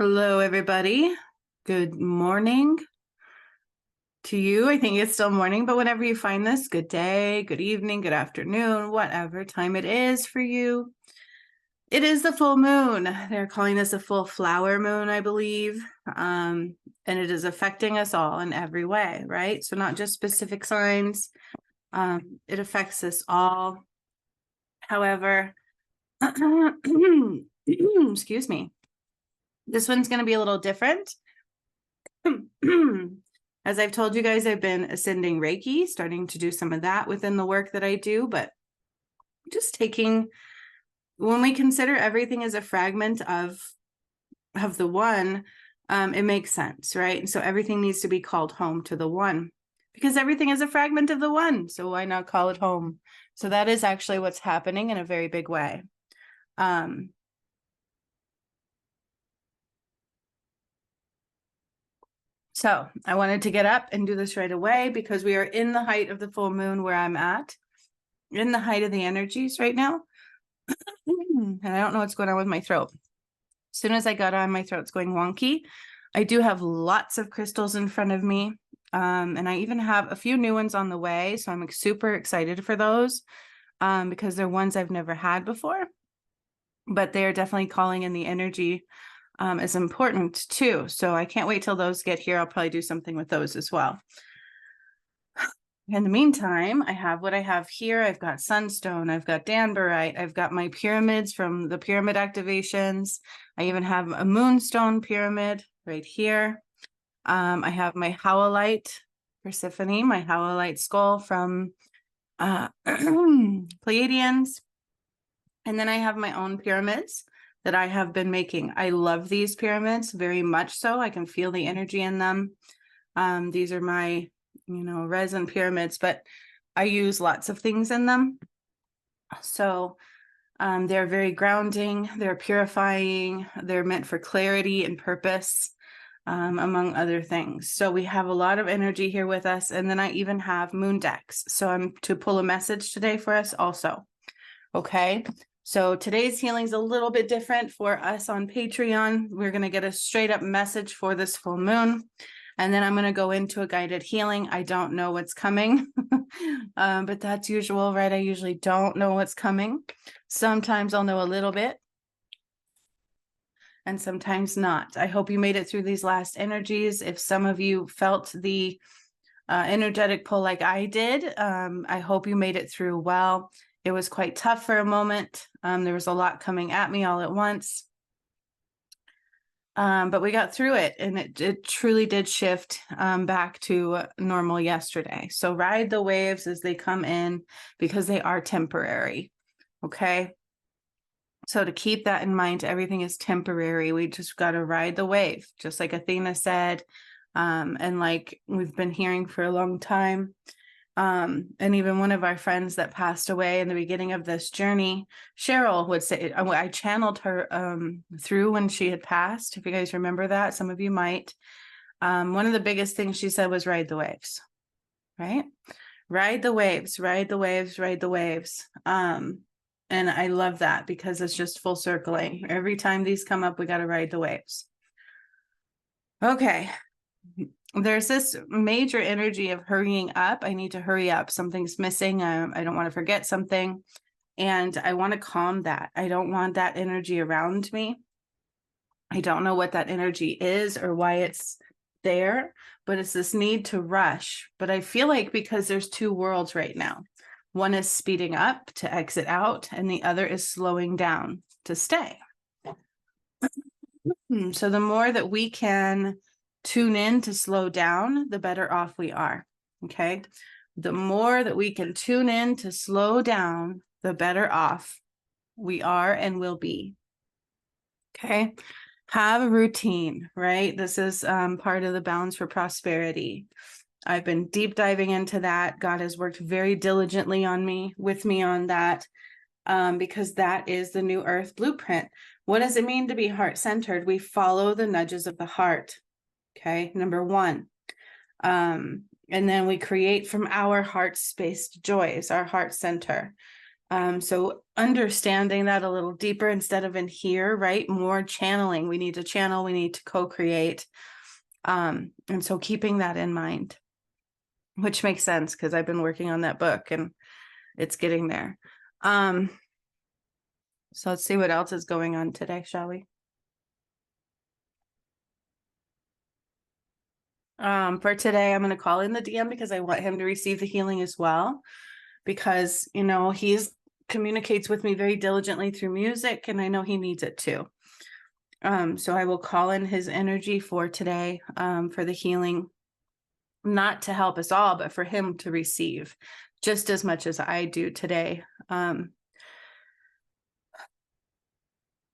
Hello, everybody. Good morning to you. I think it's still morning, but whenever you find this, good day, good evening, good afternoon, whatever time it is for you. It is the full moon. They're calling this a full flower moon, I believe. And it is affecting us all in every way, right? So not just specific signs. It affects us all. However, excuse me. This one's going to be a little different. As I've told you guys, I've been ascending Reiki, starting to do some of that within the work that I do, but just taking, when we consider everything as a fragment of the one, it makes sense, right? And so everything needs to be called home to the one because everything is a fragment of the one. So why not call it home? So that is actually what's happening in a very big way. So I wanted to get up and do this right away because we are in the height of the full moon where I'm at, in the height of the energies right now. And I don't know what's going on with my throat. As soon as I got on, my throat's going wonky. I do have lots of crystals in front of me. And I even have a few new ones on the way. So I'm super excited for those because they're ones I've never had before. But they're definitely calling in the energy is important too. So I can't wait till those get here. I'll probably do something with those as well. In the meantime, I have what I have here. I've got sunstone, I've got danbarite, I've got my pyramids from the pyramid activations. I even have a moonstone pyramid right here. I have my howlite Persephone, my howlite skull from Pleiadians. And then I have my own pyramids that I have been making. I love these pyramids very much so. I can feel the energy in them. These are my resin pyramids, but I use lots of things in them. So they're very grounding, they're purifying, they're meant for clarity and purpose, among other things. So we have a lot of energy here with us. And then I even have moon decks. So I'm to pull a message today for us also. Okay. So today's healing is a little bit different for us on Patreon. We're going to get a straight up message for this full moon. And then I'm going to go into a guided healing. I don't know what's coming, but that's usual, right? I usually don't know what's coming. Sometimes I'll know a little bit and sometimes not. I hope you made it through these last energies. If some of you felt the energetic pull like I did, I hope you made it through well. It was quite tough for a moment. There was a lot coming at me all at once. But we got through it, and it truly did shift back to normal yesterday. So ride the waves as they come in because they are temporary. Okay. So to keep that in mind, everything is temporary. We just got to ride the wave, just like Athena said. And like we've been hearing for a long time. And even one of our friends that passed away in the beginning of this journey, Cheryl would say, I channeled her through when she had passed. If you guys remember that, some of you might. One of the biggest things she said was ride the waves, right? Ride the waves, ride the waves, ride the waves. And I love that because it's just full circling. Every time these come up, we got to ride the waves. Okay. There's this major energy of hurrying up. I need to hurry up. Something's missing. I don't want to forget something. And I want to calm that. I don't want that energy around me. I don't know what that energy is or why it's there, but it's this need to rush. But I feel like because there's two worlds right now, one is speeding up to exit out, and the other is slowing down to stay. So the more that we can tune in to slow down, the better off we are. Okay. The more that we can tune in to slow down, the better off we are and will be. Okay. Have a routine, right? This is part of the balance for prosperity. I've been deep diving into that. God has worked very diligently with me on that, because that is the new earth blueprint. What does it mean to be heart-centered? We follow the nudges of the heart. Okay, number one. And then we create from our heart-spaced joys, our heart center. So understanding that a little deeper instead of in here, right? More channeling. We need to channel, we need to co-create. And so keeping that in mind, which makes sense because I've been working on that book and it's getting there. So let's see what else is going on today, shall we? For today, I'm going to call in the DM because I want him to receive the healing as well, because, you know, he's communicates with me very diligently through music, and I know he needs it too. So I will call in his energy for today, for the healing, not to help us all, but for him to receive just as much as I do today. And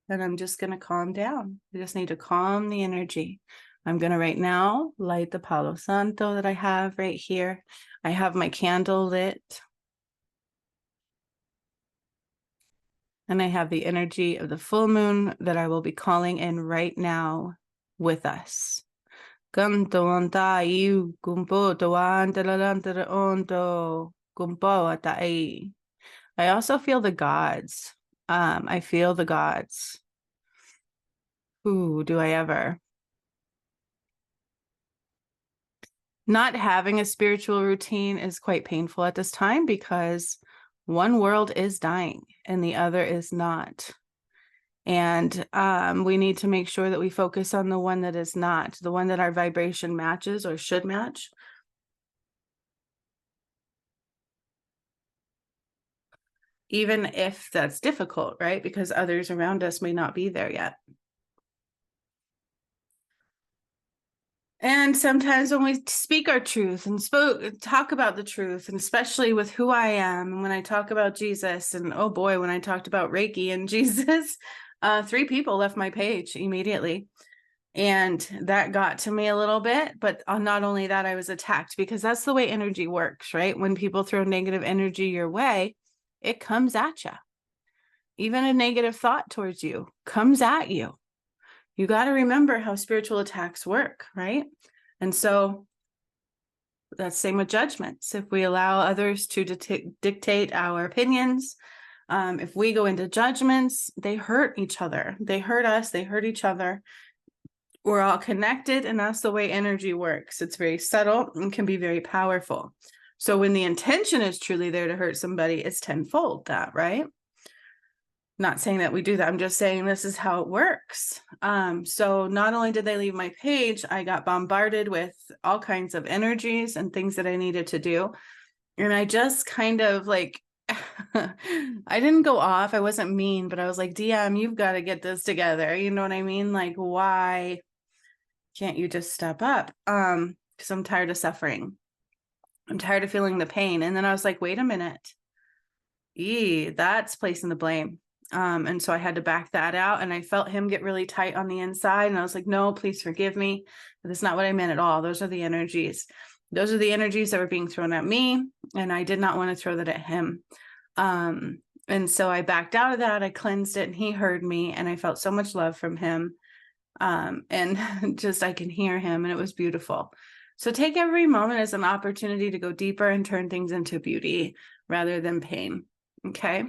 I'm just going to calm down. I just need to calm the energy. I'm going to right now light the Palo Santo that I have right here. I have my candle lit. And I have the energy of the full moon that I will be calling in right now with us. I also feel the gods. I feel the gods. Ooh, do I ever? Not having a spiritual routine is quite painful at this time because one world is dying and the other is not. And we need to make sure that we focus on the one that is not, the one that our vibration matches or should match. Even if that's difficult, right? Because others around us may not be there yet. And sometimes when we speak our truth and talk about the truth, and especially with who I am, and when I talk about Jesus, and oh boy, when I talked about Reiki and Jesus, 3 people left my page immediately. And that got to me a little bit, but not only that, I was attacked, because that's the way energy works, right? When people throw negative energy your way, it comes at you. Even a negative thought towards you comes at you. You got to remember how spiritual attacks work, right? And so that's same with judgments. If we allow others to dictate our opinions, if we go into judgments, they hurt each other. They hurt us, they hurt each other. We're all connected, and that's the way energy works. It's very subtle and can be very powerful. So when the intention is truly there to hurt somebody, it's tenfold that, right? Not saying that we do that. I'm just saying this is how it works. So not only did they leave my page, I got bombarded with all kinds of energies and things that I needed to do. And I just kind of like, I didn't go off. I wasn't mean, but I was like, DM, you've got to get this together. You know what I mean? Like, why can't you just step up? Because I'm tired of suffering. I'm tired of feeling the pain. And then I was like, wait a minute. That's placing the blame. And so I had to back that out, and I felt him get really tight on the inside. And I was like, no, please forgive me. But that's not what I meant at all. Those are the energies. Those are the energies that were being thrown at me. And I did not want to throw that at him. And so I backed out of that. I cleansed it, and he heard me, and I felt so much love from him. And just, I can hear him, and it was beautiful. So take every moment as an opportunity to go deeper and turn things into beauty rather than pain. Okay.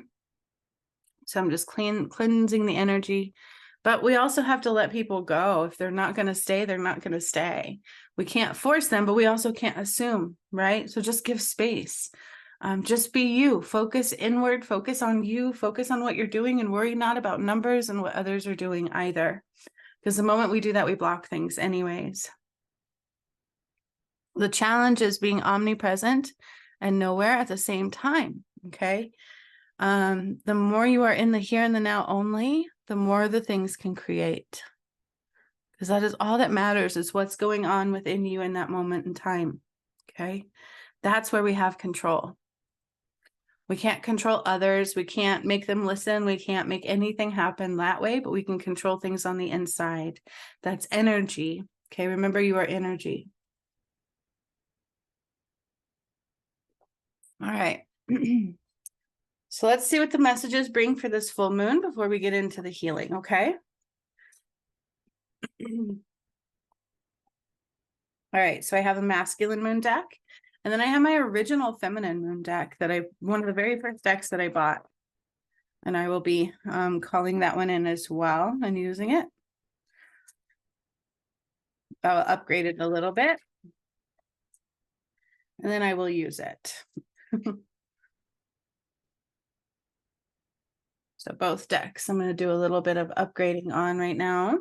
So I'm just cleansing the energy, but we also have to let people go. If they're not going to stay, they're not going to stay. We can't force them, but we also can't assume, right? So just give space. Just be you. Focus inward, focus on you, focus on what you're doing, and worry not about numbers and what others are doing either. Because the moment we do that, we block things anyways. The challenge is being omnipresent and nowhere at the same time, okay? The more you are in the here and the now only, the more the things can create. Because that is all that matters, is what's going on within you in that moment in time, okay? That's where we have control. We can't control others. We can't make them listen. We can't make anything happen that way, but we can control things on the inside. That's energy, okay? Remember, you are energy. All right. So let's see what the messages bring for this full moon before we get into the healing, okay? All right, so I have a masculine moon deck, and then I have my original feminine moon deck that one of the very first decks that I bought. And I will be calling that one in as well and using it. I'll upgrade it a little bit. And then I will use it. So both decks, I'm going to do a little bit of upgrading on right now.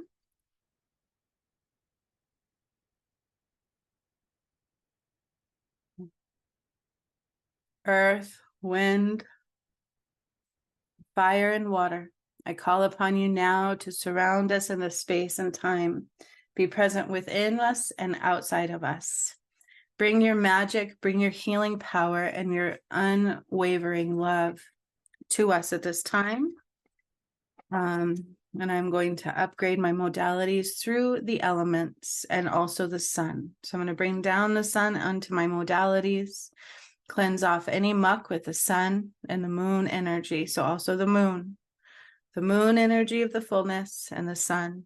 Earth, wind, fire, and water. I call upon you now to surround us in the space and time. Be present within us and outside of us. Bring your magic, bring your healing power and your unwavering love to us at this time. And I'm going to upgrade my modalities through the elements and also the sun. So I'm going to bring down the sun onto my modalities, cleanse off any muck with the sun and the moon energy. So also the moon energy of the fullness and the sun.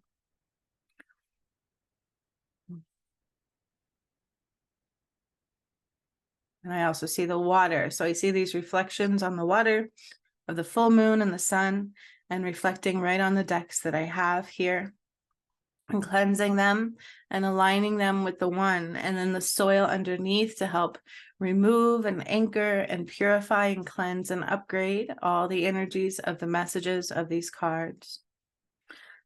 And I also see the water. So I see these reflections on the water of the full moon and the sun and reflecting right on the decks that I have here and cleansing them and aligning them with the one, and then the soil underneath to help remove and anchor and purify and cleanse and upgrade all the energies of the messages of these cards,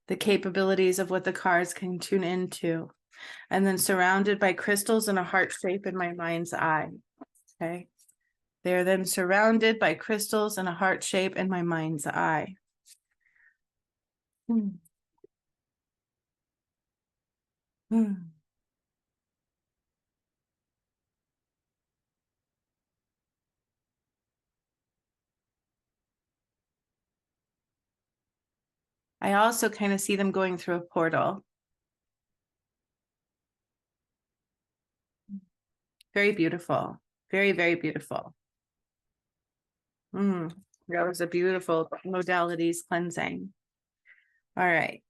the capabilities of what the cards can tune into, and then surrounded by crystals in a heart shape in my mind's eye. Okay. They're then surrounded by crystals in a heart shape in my mind's eye. I also kind of see them going through a portal. Very beautiful. Very, very beautiful. That was a beautiful modalities cleansing. All right.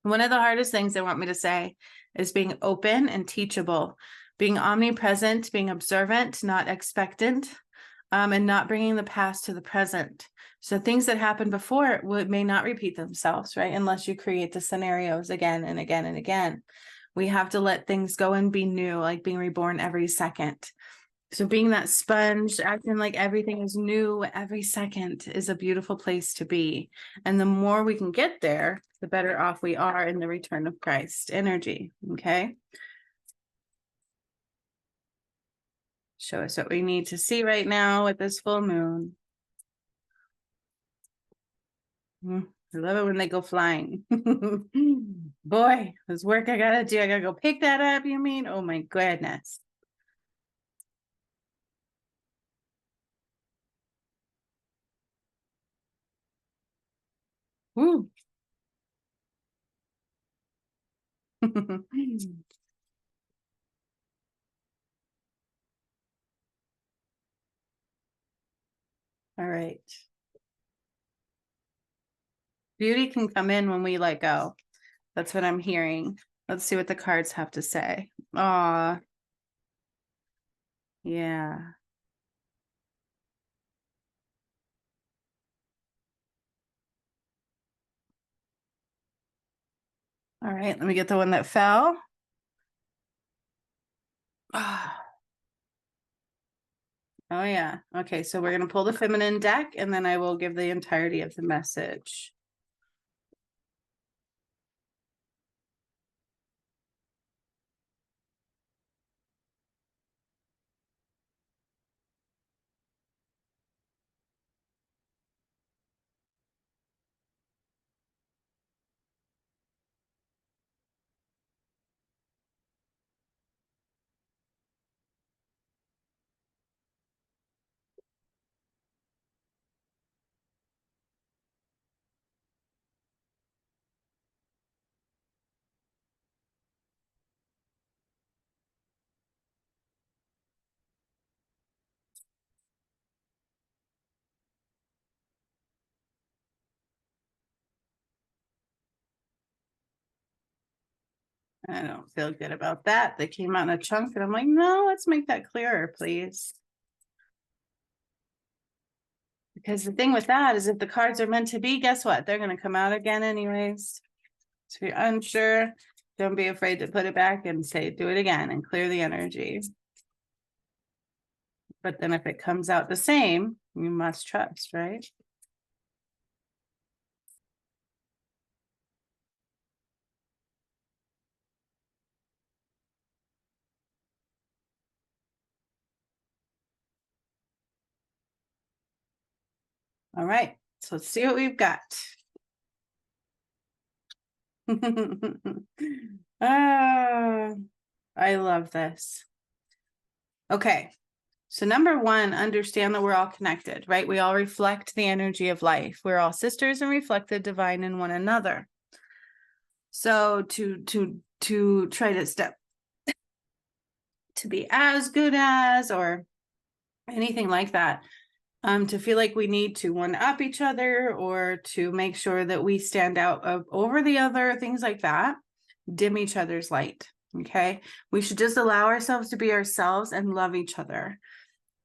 One of the hardest things they want me to say is being open and teachable, being omnipresent, being observant, not expectant, and not bringing the past to the present. So things that happened before may not repeat themselves, right? Unless you create the scenarios again and again and again. We have to let things go and be new, like being reborn every second. So being that sponge, acting like everything is new every second is a beautiful place to be. And the more we can get there, the better off we are in the return of Christ energy. Okay. Show us what we need to see right now with this full moon. I love it when they go flying. Boy, there's work I gotta do. I gotta go pick that up, you mean? Oh my goodness. Woo. All right. Beauty can come in when we let go. That's what I'm hearing. Let's see what the cards have to say. Aw. Yeah. All right, let me get the one that fell. Oh yeah. Okay, so we're gonna pull the feminine deck and then I will give the entirety of the message. I don't feel good about that. They came out in a chunk and I'm like, no, let's make that clearer, please. Because the thing with that is if the cards are meant to be, guess what? They're going to come out again anyways. So if you're unsure, don't be afraid to put it back and say, do it again and clear the energy. But then if it comes out the same, you must trust, right? All right, so let's see what we've got. Ah, I love this. Okay, so number one, understand that we're all connected, right? We all reflect the energy of life. We're all sisters and reflect the divine in one another. So to try to step to be as good as or anything like that, to feel like we need to one up each other or to make sure that we stand out over the other, things like that, dim each other's light. Okay, we should just allow ourselves to be ourselves and love each other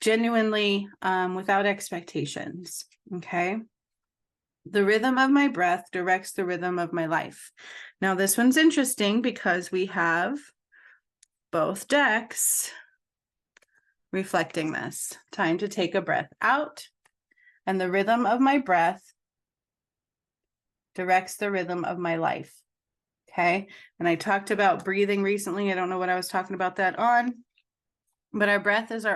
genuinely, without expectations. Okay, the rhythm of my breath directs the rhythm of my life. Now this one's interesting because we have both decks reflecting this. Time to take a breath out, and the rhythm of my breath directs the rhythm of my life. Okay, and I talked about breathing recently. I don't know what I was talking about that on, but our breath is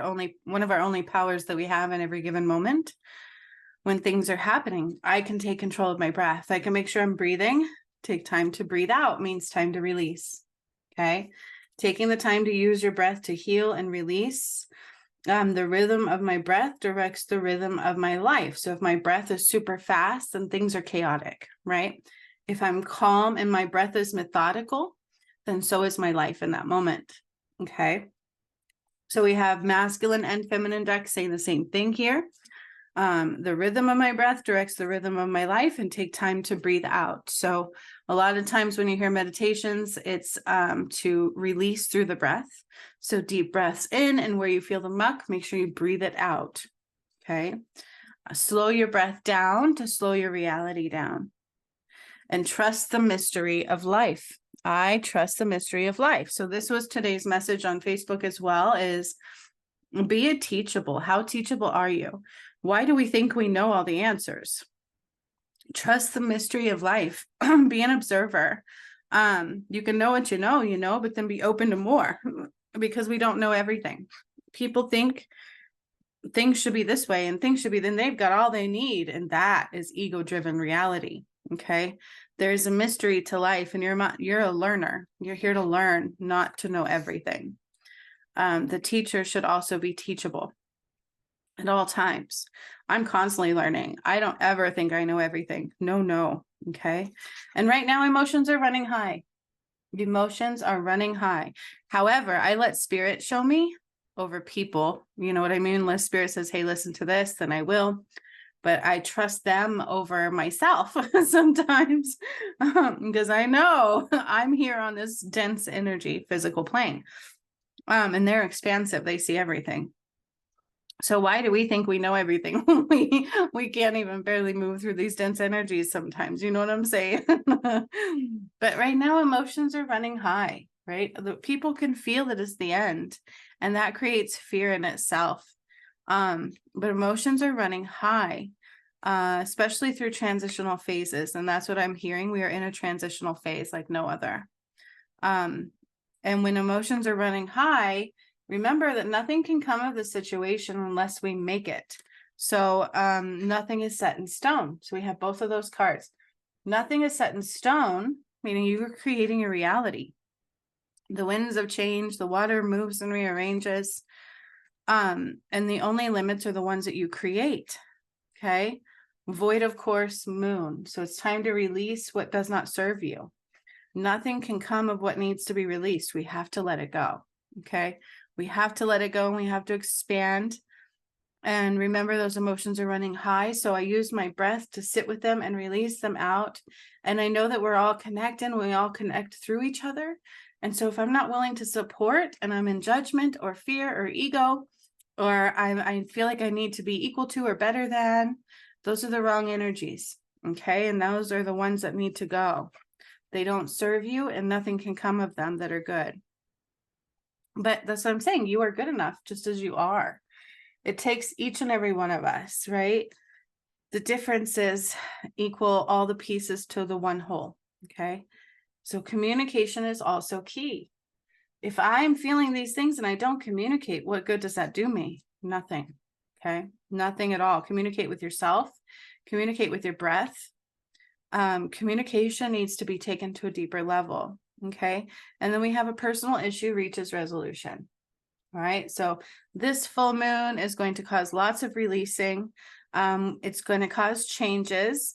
one of our only powers that we have in every given moment. When things are happening, I can take control of my breath. I can make sure I'm breathing. Take time to breathe out means time to release. Okay, taking the time to use your breath to heal and release. The rhythm of my breath directs the rhythm of my life. So if my breath is super fast, then things are chaotic, right? If I'm calm and my breath is methodical, then so is my life in that moment. Okay. So we have masculine and feminine decks saying the same thing here. The rhythm of my breath directs the rhythm of my life, and take time to breathe out. So a lot of times when you hear meditations, it's to release through the breath. So deep breaths in, and where you feel the muck, make sure you breathe it out. Okay. Slow your breath down to slow your reality down. And trust the mystery of life. I trust the mystery of life. So this was today's message on Facebook as well, is be a teachable. How teachable are you? Why do we think we know all the answers? Trust the mystery of life. Be an observer. You can know what you know, but then be open to more, because we don't know everything. People think things should be this way and things should be, then they've got all they need. And that is ego-driven reality. Okay. There's a mystery to life, and you're a learner. You're here to learn, not to know everything. The teacher should also be teachable at all times. I'm constantly learning. I don't ever think I know everything. No. Okay. And right now, emotions are running high. Emotions are running high. However, I let spirit show me over people. You know what I mean? Unless spirit says, hey, listen to this, then I will. But I trust them over myself sometimes, because I know I'm here on this dense energy physical plane. And they're expansive. They see everything. So why do we think we know everything? we can't even barely move through these dense energies sometimes. You know what I'm saying? But right now, emotions are running high, right? The people can feel that it's the end, and that creates fear in itself. But emotions are running high, especially through transitional phases. And that's what I'm hearing. We are in a transitional phase like no other. And when emotions are running high, remember that nothing can come of the situation unless we make it. So nothing is set in stone. So we have both of those cards. Nothing is set in stone, meaning you are creating a reality. The winds of change, the water moves and rearranges. And the only limits are the ones that you create. Okay. Void, of course, moon. So it's time to release what does not serve you. Nothing can come of what needs to be released. We have to let it go. Okay. We have to let it go, and we have to expand. And remember, those emotions are running high. So I use my breath to sit with them and release them out. And I know that we're all connected. We all connect through each other. And so if I'm not willing to support and I'm in judgment or fear or ego, or I feel like I need to be equal to or better than, those are the wrong energies. Okay. And those are the ones that need to go. They don't serve you and nothing can come of them that are good. But that's what I'm saying. You are good enough just as you are. It takes each and every one of us, right? The differences equal all the pieces to the one whole. Okay. So communication is also key. If I'm feeling these things and I don't communicate, what good does that do me? Nothing. Okay. Nothing at all. Communicate with yourself, communicate with your breath. Communication needs to be taken to a deeper level. Okay. And then we have a personal issue reaches resolution. All right. So this full moon is going to cause lots of releasing. It's going to cause changes.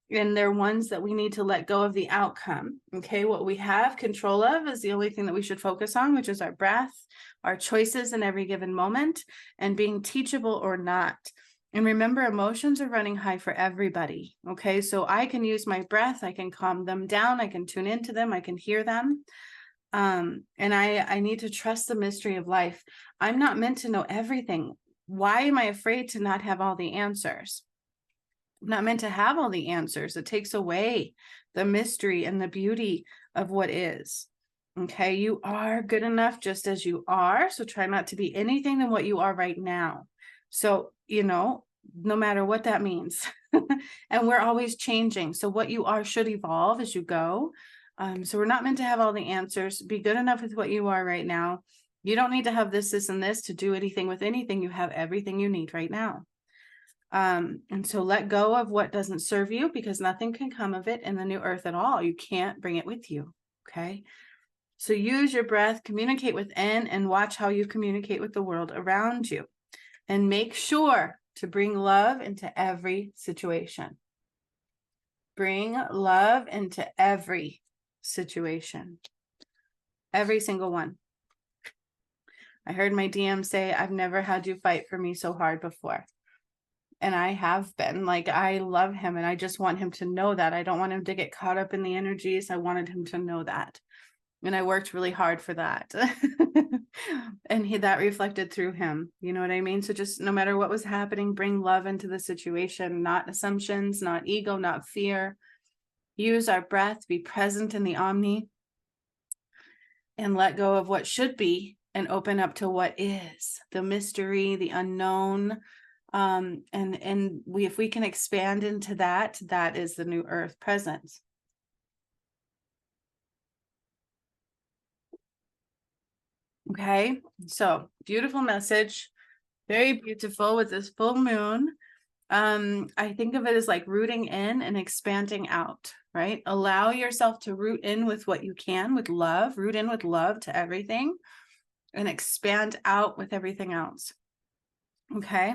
And they're ones that we need to let go of the outcome. Okay. What we have control of is the only thing that we should focus on, which is our breath, our choices in every given moment, and being teachable or not. And remember, emotions are running high for everybody. Okay. So I can use my breath. I can calm them down. I can tune into them. I can hear them. And I need to trust the mystery of life. I'm not meant to know everything. Why am I afraid to not have all the answers? I'm not meant to have all the answers. It takes away the mystery and the beauty of what is. Okay, you are good enough just as you are. So try not to be anything than what you are right now. So, no matter what that means. And we're always changing. So what you are should evolve as you go. So we're not meant to have all the answers. Be good enough with what you are right now. You don't need to have this, and this to do anything with anything. You have everything you need right now. And so let go of what doesn't serve you, because nothing can come of it in the new earth at all. You can't bring it with you. Okay. So use your breath, communicate within, and watch how you communicate with the world around you. And make sure to bring love into every situation. Bring love into every situation. Every single one. I heard my DM say, I've never had you fight for me so hard before. And I have been. Like, I love him and I just want him to know that. I don't want him to get caught up in the energies. I wanted him to know that. And I worked really hard for that. And that reflected through him. You know what I mean? So just no matter what was happening, bring love into the situation, not assumptions, not ego, not fear. Use our breath, be present in the Omni, and let go of what should be and open up to what is, the mystery, the unknown. And if we can expand into that, that is the new earth presence. Okay, so beautiful message, very beautiful with this full moon. I think of it as like rooting in and expanding out, right? Allow yourself to root in with what you can, with love, root in with love to everything, and expand out with everything else. Okay.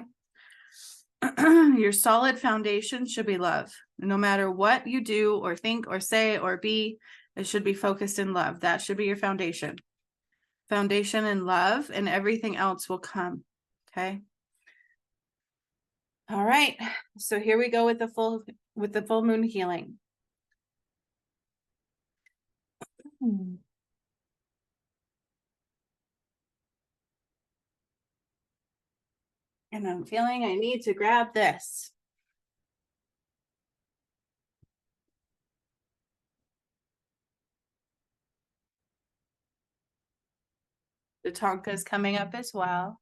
Your solid foundation should be love. No matter what you do or think or say or be, it should be focused in love. That should be your foundation. Foundation in love, and everything else will come. Okay. All right. So here we go with the full moon healing. And I'm feeling I need to grab this. The Tonka is coming up as well.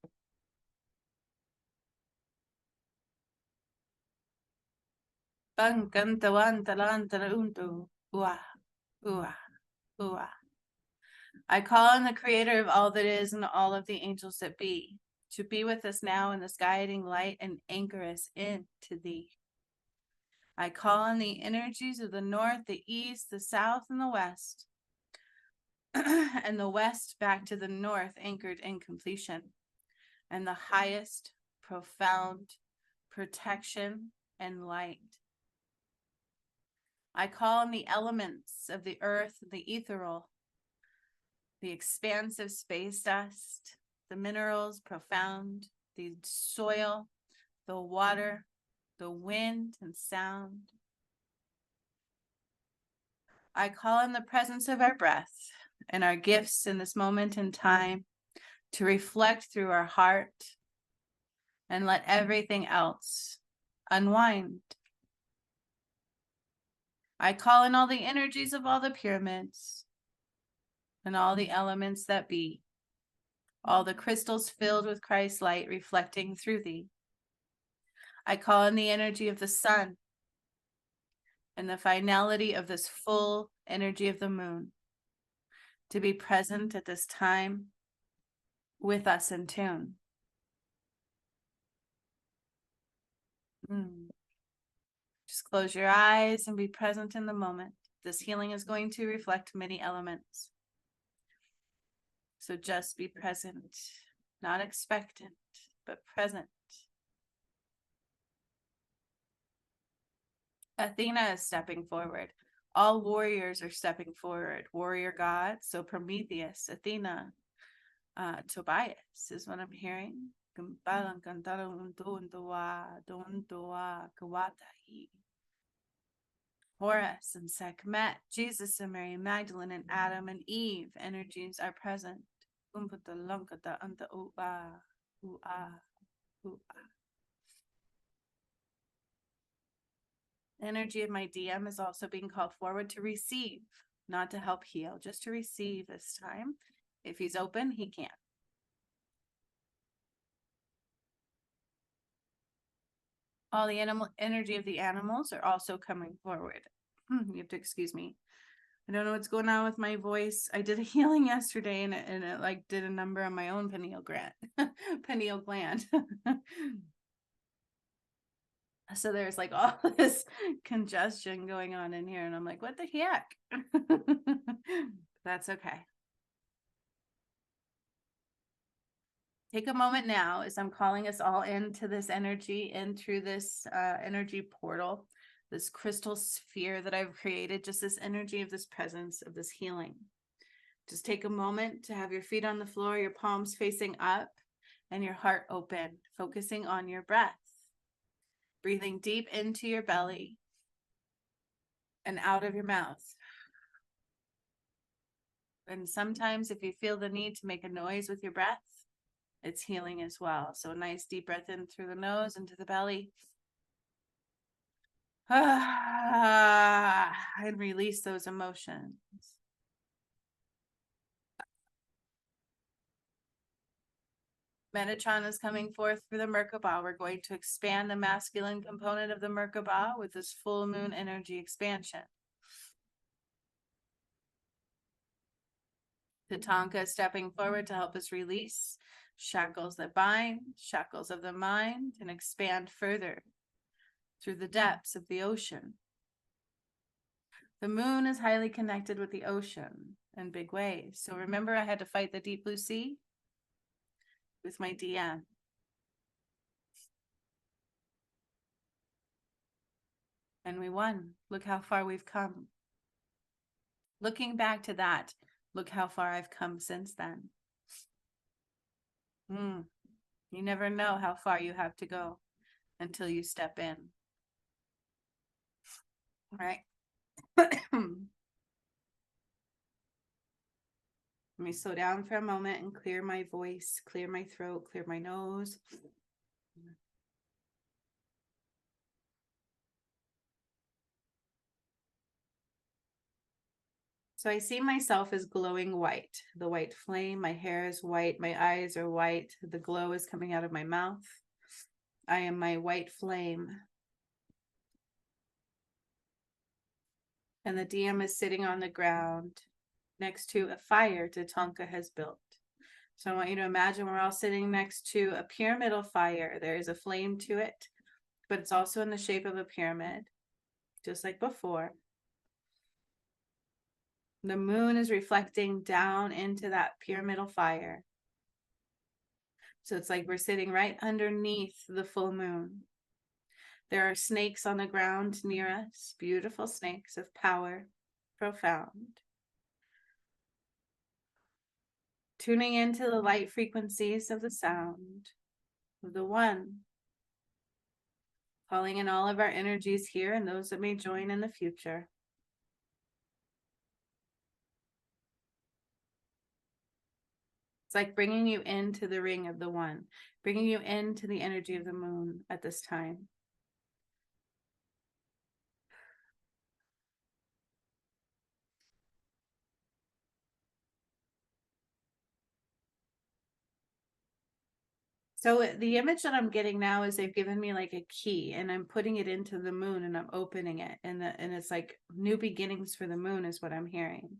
I call on the creator of all that is and all of the angels that be to be with us now in this guiding light and anchor us into thee. I call on the energies of the north, the east, the south, and the west, and the west back to the north, anchored in completion, and the highest, profound protection and light. I call on the elements of the earth, the ethereal, the expansive space dust, the minerals profound, the soil, the water, the wind and sound. I call on the presence of our breath, and our gifts in this moment in time to reflect through our heart and let everything else unwind. I call in all the energies of all the pyramids and all the elements that be, all the crystals filled with Christ's light reflecting through thee. I call in the energy of the sun and the finality of this full energy of the moon to be present at this time with us in tune. Just close your eyes and be present in the moment. This healing is going to reflect many elements. So just be present, not expectant, but present. Athena is stepping forward. All warriors are stepping forward. Warrior gods. So Prometheus, Athena, Tobias is what I'm hearing. Horus and Sekhmet, Jesus and Mary, Magdalene and Adam and Eve energies are present. Energy of my DM is also being called forward to receive, not to help heal, just to receive this time. If he's open, he can. All the animal energy of the animals are also coming forward. You have to excuse me. I don't know what's going on with my voice. I did a healing yesterday and it like did a number on my own pineal gland. So there's like all this congestion going on in here and I'm like, what the heck? That's okay. Take a moment now as I'm calling us all into this energy and through this energy portal, this crystal sphere that I've created, just this energy of this presence, of this healing. Just take a moment to have your feet on the floor, your palms facing up, and your heart open, focusing on your breath. Breathing deep into your belly and out of your mouth. And sometimes if you feel the need to make a noise with your breath, it's healing as well. So a nice deep breath in through the nose, into the belly. And release those emotions. Metatron is coming forth for the Merkaba. We're going to expand the masculine component of the Merkaba with this full moon energy expansion. Titicaca is stepping forward to help us release shackles that bind, shackles of the mind, and expand further through the depths of the ocean. The moon is highly connected with the ocean in big ways. So remember, I had to fight the deep blue sea with my DM. And we won. Look how far we've come. Looking back to that, look how far I've come since then. You never know how far you have to go until you step in. Right? Let me slow down for a moment and clear my voice, clear my throat, clear my nose. So I see myself as glowing white, the white flame. My hair is white. My eyes are white. The glow is coming out of my mouth. I am my white flame. And the DM is sitting on the ground next to a fire Titicaca has built. So I want you to imagine we're all sitting next to a pyramidal fire. There is a flame to it, but it's also in the shape of a pyramid, just like before. The moon is reflecting down into that pyramidal fire. So it's like we're sitting right underneath the full moon. There are snakes on the ground near us, beautiful snakes of power, profound. Tuning into the light frequencies of the sound of the one. Calling in all of our energies here and those that may join in the future. It's like bringing you into the ring of the one, bringing you into the energy of the moon at this time. So the image that I'm getting now is they've given me like a key and I'm putting it into the moon and I'm opening it and it's like new beginnings for the moon is what I'm hearing.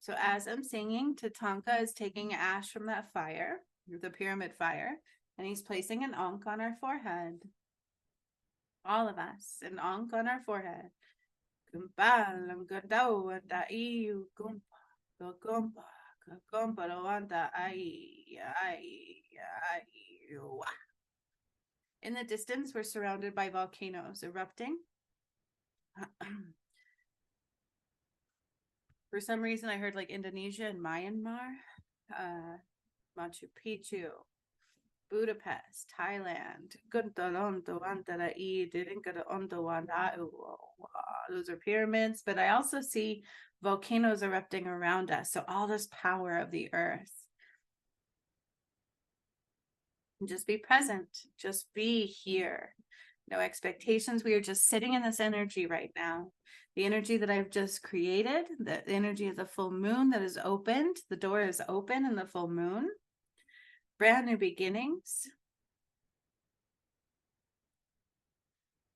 So as I'm singing, Tatanka is taking ash from that fire, the pyramid fire, and he's placing an ankh on our forehead. All of us, an ankh on our forehead. In the distance, we're surrounded by volcanoes erupting. For some reason, I heard like Indonesia and Myanmar, Machu Picchu, Budapest, Thailand. Those are pyramids, but I also see volcanoes erupting around us. So all this power of the earth. And just be present, just be here. No expectations. We are just sitting in this energy right now. The energy that I've just created, the energy of the full moon that is opened. The door is open in the full moon. Brand new beginnings.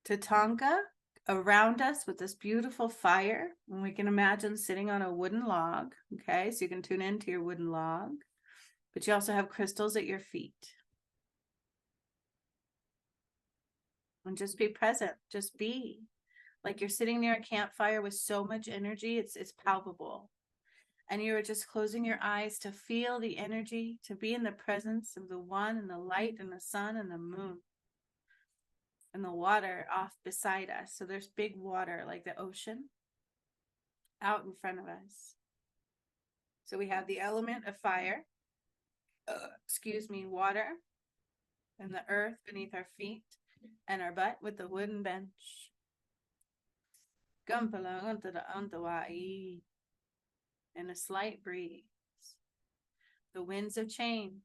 Tatanka around us with this beautiful fire. And we can imagine sitting on a wooden log. Okay, so you can tune into your wooden log. But you also have crystals at your feet. And just be present. Just be. Like you're sitting near a campfire with so much energy, it's palpable. And you're just closing your eyes to feel the energy, to be in the presence of the one and the light and the sun and the moon and the water off beside us. So there's big water like the ocean out in front of us. So we have the element of fire, water, and the earth beneath our feet and our butt with the wooden bench. And a slight breeze. The winds of change.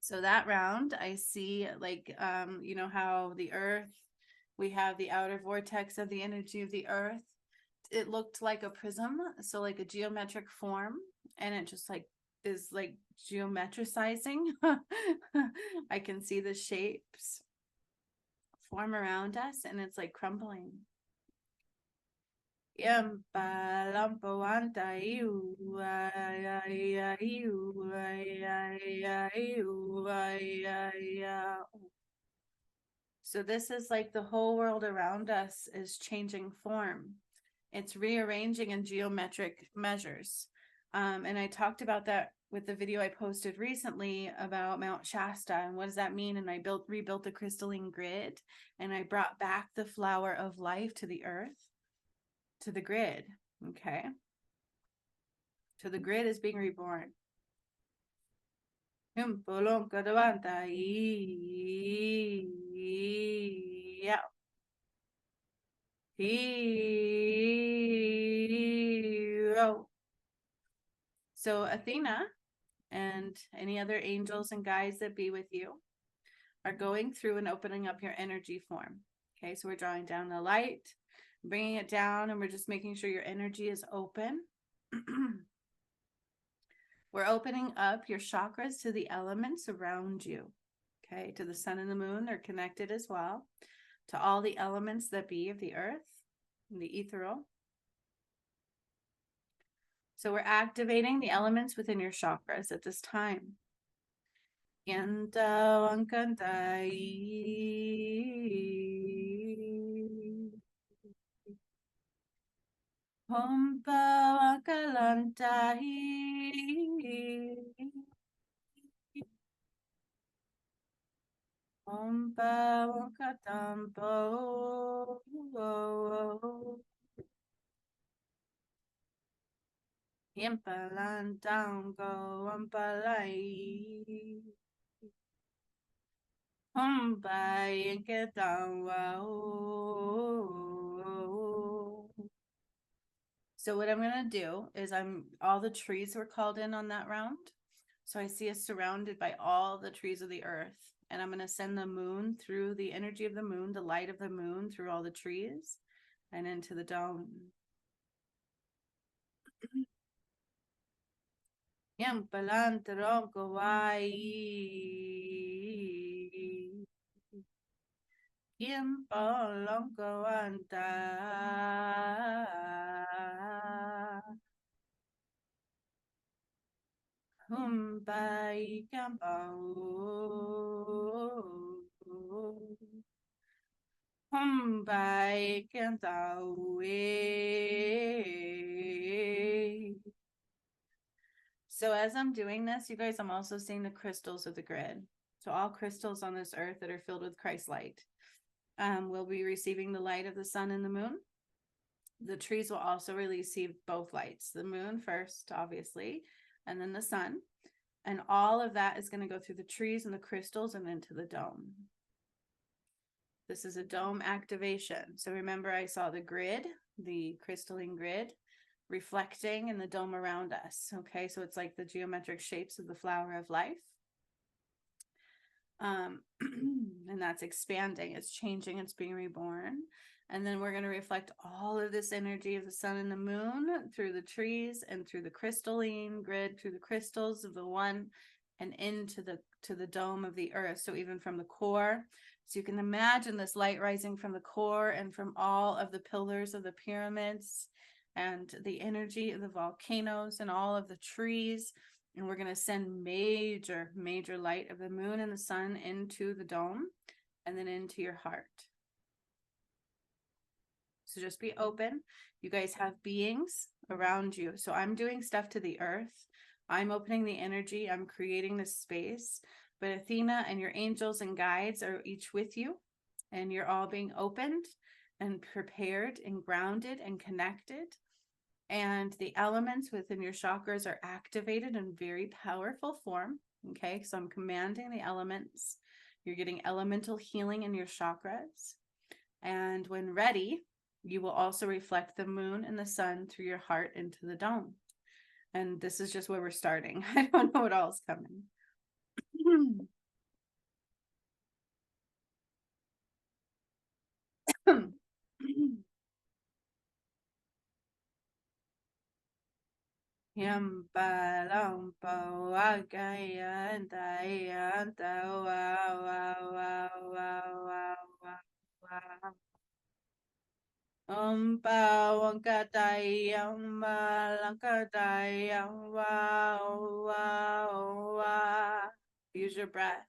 So that round, I see like, you know how the earth, we have the outer vortex of the energy of the earth. It looked like a prism, so like a geometric form, and it just like is like geometricizing. I can see the shapes form around us, and it's like crumbling. So this is like the whole world around us is changing form It's rearranging in geometric measures. And I talked about that with the video I posted recently about Mount Shasta and what does that mean? And I rebuilt the crystalline grid, and I brought back the flower of life to the earth, to the grid. Okay. So the grid is being reborn. Yeah. Hero. So Athena and any other angels and guides that be with you are going through and opening up your energy form. Okay, so we're drawing down the light, bringing it down, and we're just making sure your energy is open. We're opening up your chakras to the elements around you. Okay, to the sun and the moon, they're connected as well. To all the elements that be of the earth and the ethereal. So we're activating the elements within your chakras at this time. Yanta Wankantai. Hompa Wakalantai. Hompa Wakatampo. Yampalantango Wampalai. Hompai Yanketawa. So what I'm going to do is all the trees were called in on that round. So I see us surrounded by all the trees of the earth. And I'm going to send the moon through the energy of the moon, the light of the moon through all the trees and into the dome. Yampalantarokawai. Yampalongkawanta. Humbai Kambao. Humbai Kantawe. So as I'm doing this, you guys, I'm also seeing the crystals of the grid. So all crystals on this earth that are filled with Christ light will be receiving the light of the sun and the moon. The trees will also receive both lights, the moon first, obviously, and then the sun. And all of that is going to go through the trees and the crystals and into the dome. This is a dome activation. So remember, I saw the grid, the crystalline grid, reflecting in the dome around us. Okay, so it's like the geometric shapes of the flower of life. And that's expanding, it's changing, it's being reborn. And then we're going to reflect all of this energy of the sun and the moon through the trees and through the crystalline grid, through the crystals of the one, and into the dome of the earth. So even from the core. So you can imagine this light rising from the core and from all of the pillars of the pyramids and the energy of the volcanoes and all of the trees. And we're going to send major light of the moon and the sun into the dome and then into your heart. So just be open. You guys have beings around you. So I'm doing stuff to the earth. I'm opening the energy. I'm creating this space. But Athena and your angels and guides are each with you. And you're all being opened and prepared and grounded and connected. And the elements within your chakras are activated in very powerful form. Okay, so I'm commanding the elements. You're getting elemental healing in your chakras. And when ready, you will also reflect the moon and the sun through your heart into the dome. And this is just where we're starting. I don't know what all is coming. Yampalampa wakaya ntaya ntawa wa wa wa wa wa. Umpa wankatai yamba lankatai yamba wa wa. Use your breath.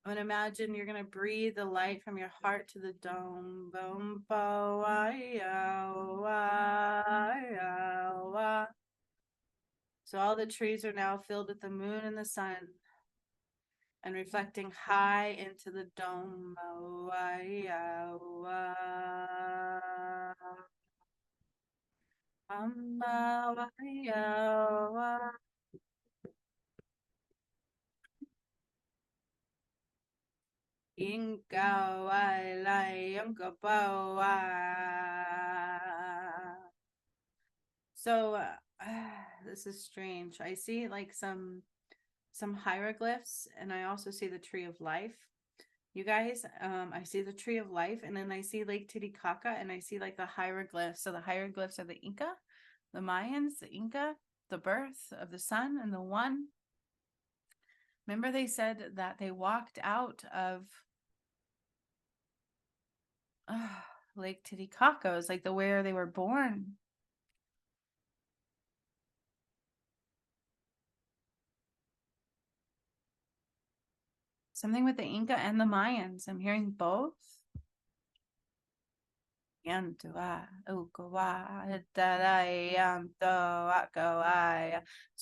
And imagine you're going to breathe the light from your heart to the dome. Boom, bo, so all the trees are now filled with the moon and the sun and reflecting high into the dome. Inca, so this is strange. I see like some hieroglyphs, and I also see the tree of life. You guys, I see the tree of life, and then I see Lake Titicaca, and I see like the hieroglyphs. So the hieroglyphs are the Inca, the Mayans, the Inca, the birth of the sun and the one. Remember they said that they walked out of Lake Titicaca. It was like the where they were born. Something with the Inca and the Mayans. I'm hearing both. So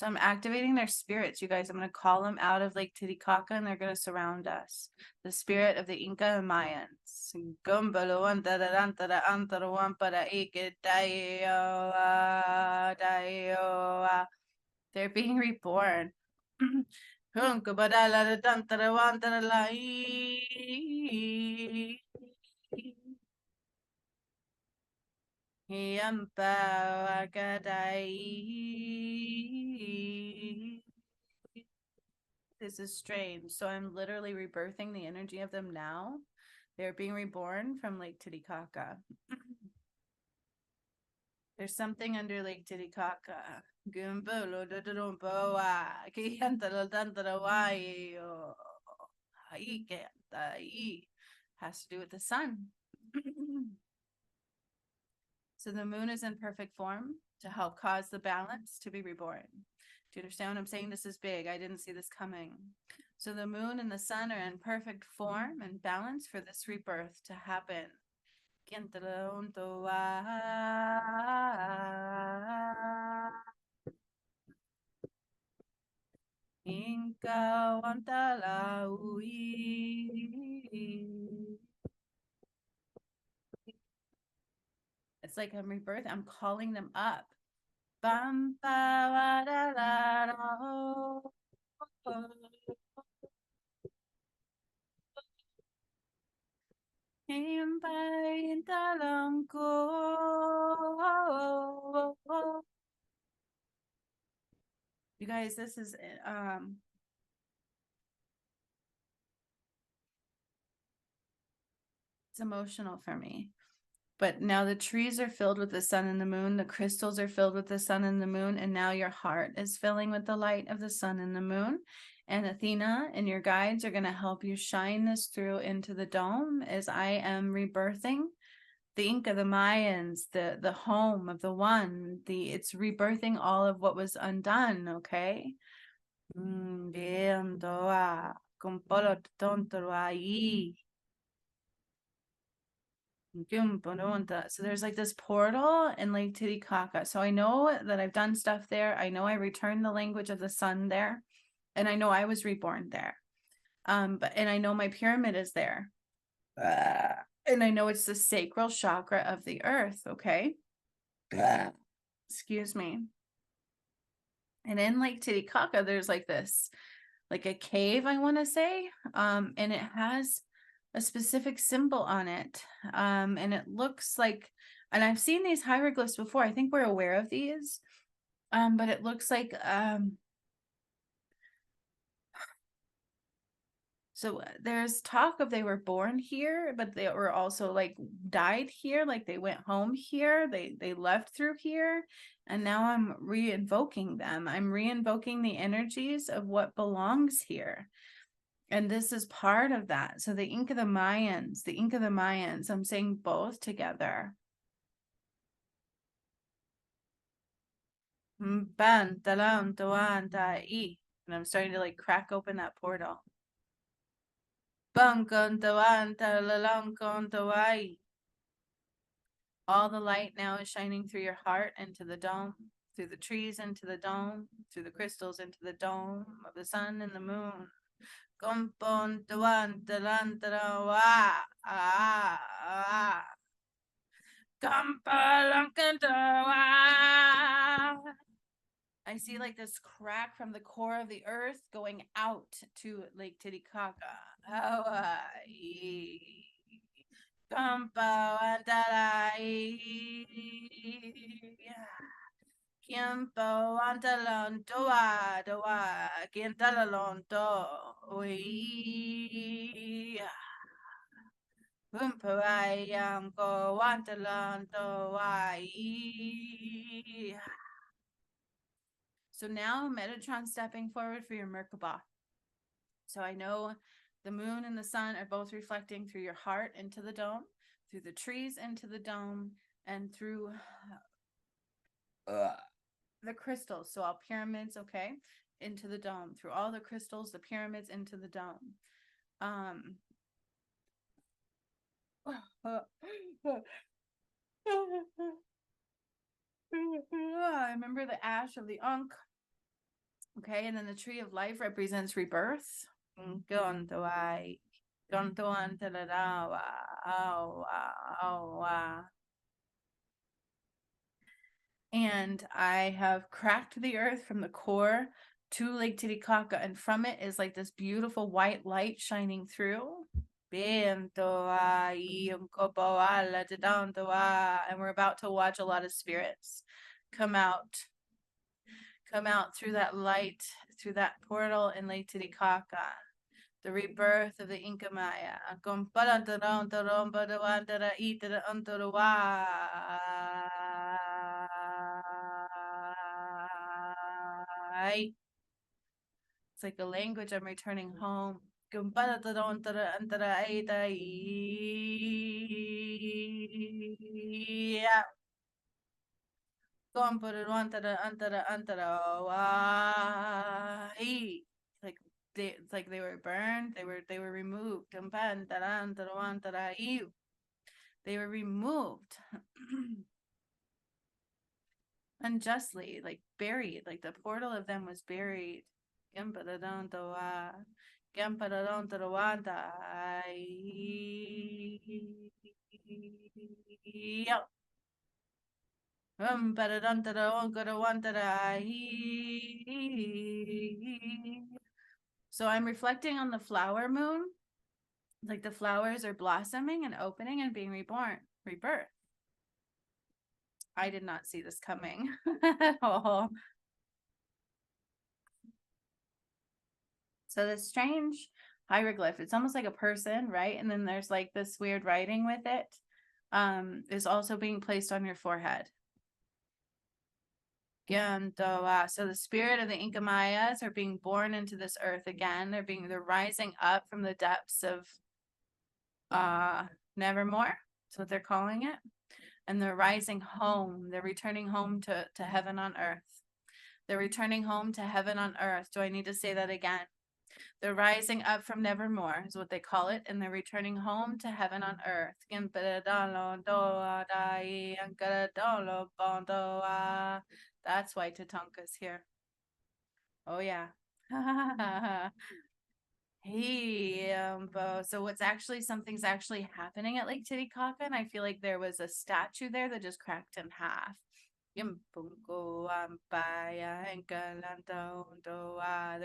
I'm activating their spirits, you guys. I'm going to call them out of Lake Titicaca, and they're going to surround us. The spirit of the Inca and Mayans. They're being reborn. This is strange. So I'm literally rebirthing the energy of them now. They're being reborn from Lake Titicaca. There's something under Lake Titicaca. Has to do with the sun. So the moon is in perfect form to help cause the balance to be reborn. Do you understand what I'm saying? This is big. I didn't see this coming. So the moon and the sun are in perfect form and balance for this rebirth to happen. Inca it's like I'm rebirth. I'm calling them up. Bam, ba, da, da, da, oh, oh. You guys, this is it's emotional for me. But now the trees are filled with the sun and the moon, the crystals are filled with the sun and the moon, and now your heart is filling with the light of the sun and the moon. And Athena and your guides are going to help you shine this through into the dome as I am rebirthing the Inca, the Mayans, the home of the one, it's rebirthing all of what was undone, okay? So there's like this portal in Lake Titicaca. So I know that I've done stuff there. I know I returned the language of the sun there. And I know I was reborn there. And I know my pyramid is there. And I know it's the sacral chakra of the earth, okay? Excuse me. And in Lake Titicaca, there's like this, like a cave, I want to say. And it has a specific symbol on it. And it looks like, and I've seen these hieroglyphs before. I think we're aware of these. But it looks like so there's talk of they were born here, but they were also like died here, like they went home here, they left through here, and now I'm re-invoking them. I'm re-invoking the energies of what belongs here. And this is part of that. So the Inca, the Mayans, I'm saying both together. And I'm starting to like crack open that portal. All the light now is shining through your heart into the dome, through the trees into the dome, through the crystals into the dome of the sun and the moon. Kompon tawan talan tarawa ah I see like this crack from the core of the earth going out to Lake Titicaca. Hawaii. Kampa Antalai. Kiempo Antalon Doa Doa Kintalalon Do. Umpawayam Go Antalon Doa. So now Metatron stepping forward for your Merkabah. So I know the moon and the sun are both reflecting through your heart into the dome, through the trees into the dome, and through the crystals. So all pyramids, okay, into the dome, through all the crystals, the pyramids into the dome. I remember the ash of the Ankh. Okay, and then the tree of life represents rebirth. And I have cracked the earth from the core to Lake Titicaca, and from it is like this beautiful white light shining through. And we're about to watch a lot of spirits come out through that light, through that portal in Lake Titicaca. The rebirth of the Inca Maya. It's like a language I'm returning home. Yeah. Like they were burned, they were removed. They were removed unjustly, like buried, like the portal of them was buried. So I'm reflecting on the flower moon, like the flowers are blossoming and opening and being reborn, rebirth. I did not see this coming at all. So this strange hieroglyph, it's almost like a person, right? And then there's like this weird writing with it, is also being placed on your forehead. So the spirit of the Inca Mayas are being born into this earth again. They're rising up from the depths of Nevermore. That's what they're calling it. And they're rising home. They're returning home to heaven on earth. They're returning home to heaven on earth. Do I need to say that again? They're rising up from Nevermore is what they call it, and they're returning home to heaven on earth. That's why Tatanka's here. Oh yeah. Hey, so something's actually happening at Lake Titicaca, and I feel like there was a statue there that just cracked in half. Their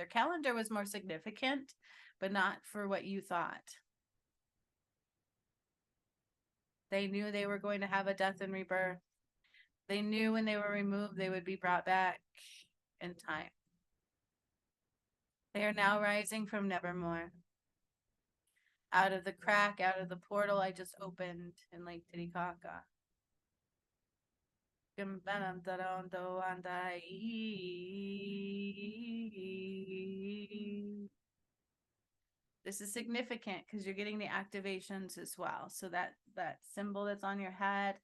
calendar was more significant, but not for what you thought. They knew they were going to have a death and rebirth. They knew when they were removed, they would be brought back in time. They are now rising from Nevermore. Out of the crack, out of the portal I just opened in Lake Titicaca. This is significant because you're getting the activations as well. So that symbol that's on your head,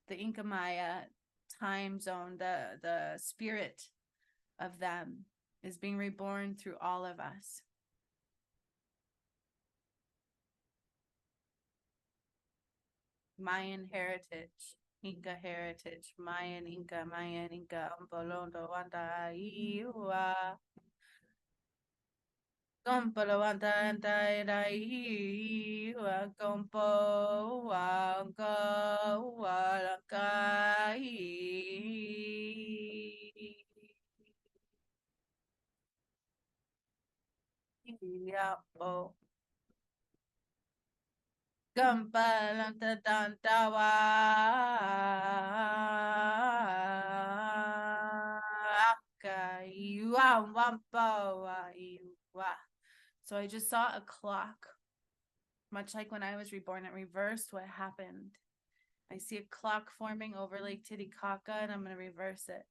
the Inca Maya time zone, the spirit of them is being reborn through all of us. Mayan heritage, Inca heritage, Mayan, Inca, Umpalondo, Wanda, Iwa, Gompalo, Wanda, and Iwa, Gompo, Wanga, Walakai, Yapo. Gampalantadantawa So I just saw a clock, much like when I was reborn, it reversed what happened. I see a clock forming over Lake Titicaca, and I'm going to reverse it.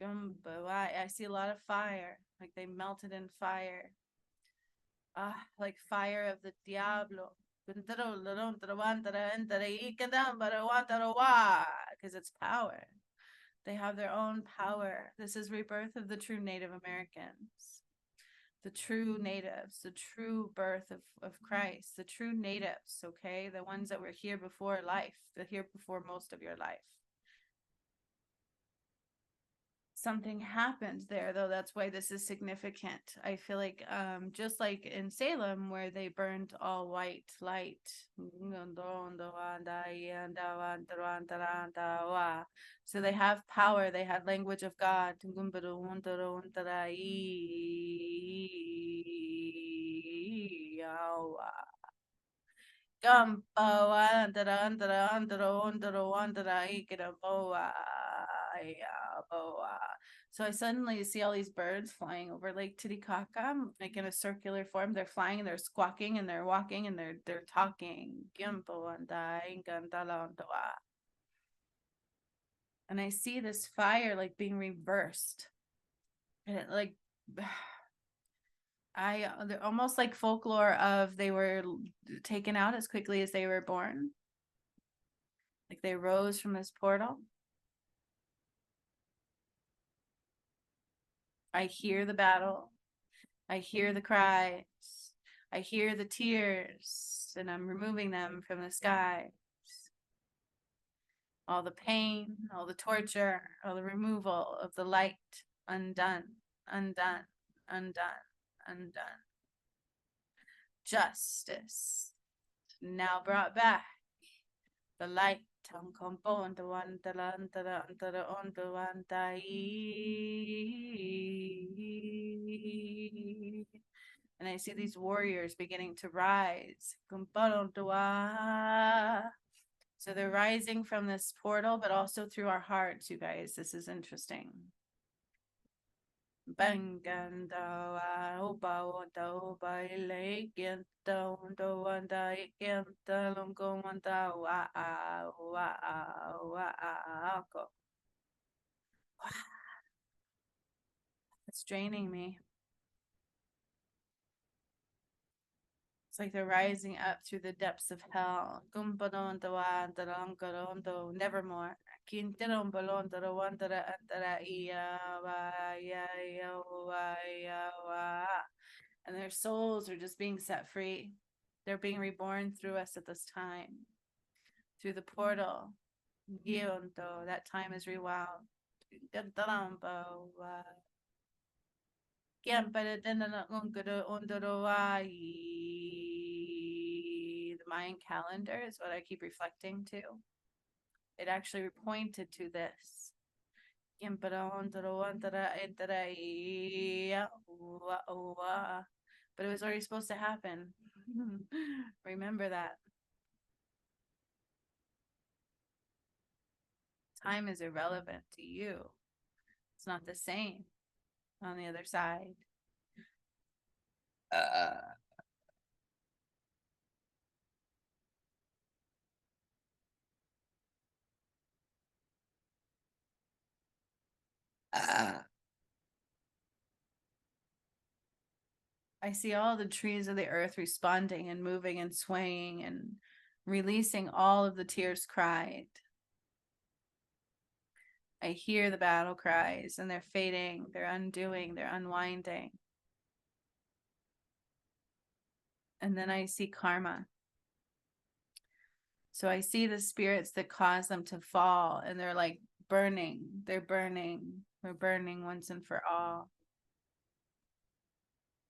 I see a lot of fire, like they melted in fire. Like fire of the Diablo. Because it's power. They have their own power. This is rebirth of the true Native Americans, the true natives, the true birth of Christ, the true natives, okay? The ones that were here before life, the here before most of your life. Something happened there, though. That's why this is significant. I feel like just like in Salem, where they burned all white light, so they have power. They had language of God. So I suddenly see all these birds flying over Lake Titicaca, like in a circular form. They're flying and they're squawking and they're walking and they're talking. And I see this fire like being reversed. And it like they're almost like folklore of they were taken out as quickly as they were born. Like they rose from this portal. I hear the battle. I hear the cries. I hear the tears, and I'm removing them from the sky. All the pain, all the torture, all the removal of the light, undone, undone, undone, undone. Justice, now brought back. The light. And I see these warriors beginning to rise. So they're rising from this portal, but also through our hearts, you guys. This is interesting. It's draining me. It's like they're rising up through the depths of hell. Nevermore. And their souls are just being set free. They're being reborn through us at this time, through the portal. That time is rewound. The Mayan calendar is what I keep reflecting to. It actually pointed to this. But it was already supposed to happen. Remember that. Time is irrelevant to you. It's not the same on the other side. I see all the trees of the earth responding and moving and swaying and releasing all of the tears cried. I hear the battle cries and they're fading, they're undoing, they're unwinding. And then I see karma. So I see the spirits that cause them to fall, and they're like burning. They're burning. We're burning once and for all.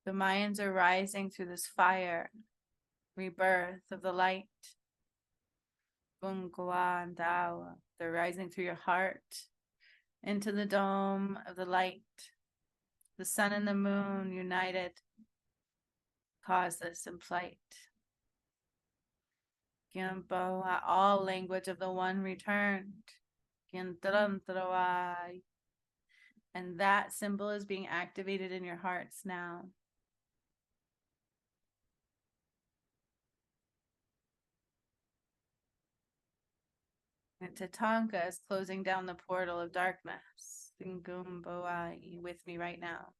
The Mayans are rising through this fire, rebirth of the light. They're rising through your heart into the dome of the light. The sun and the moon united cause this in flight. All language of the one returned. And that symbol is being activated in your hearts now. And Titicaca is closing down the portal of darkness. With me right now.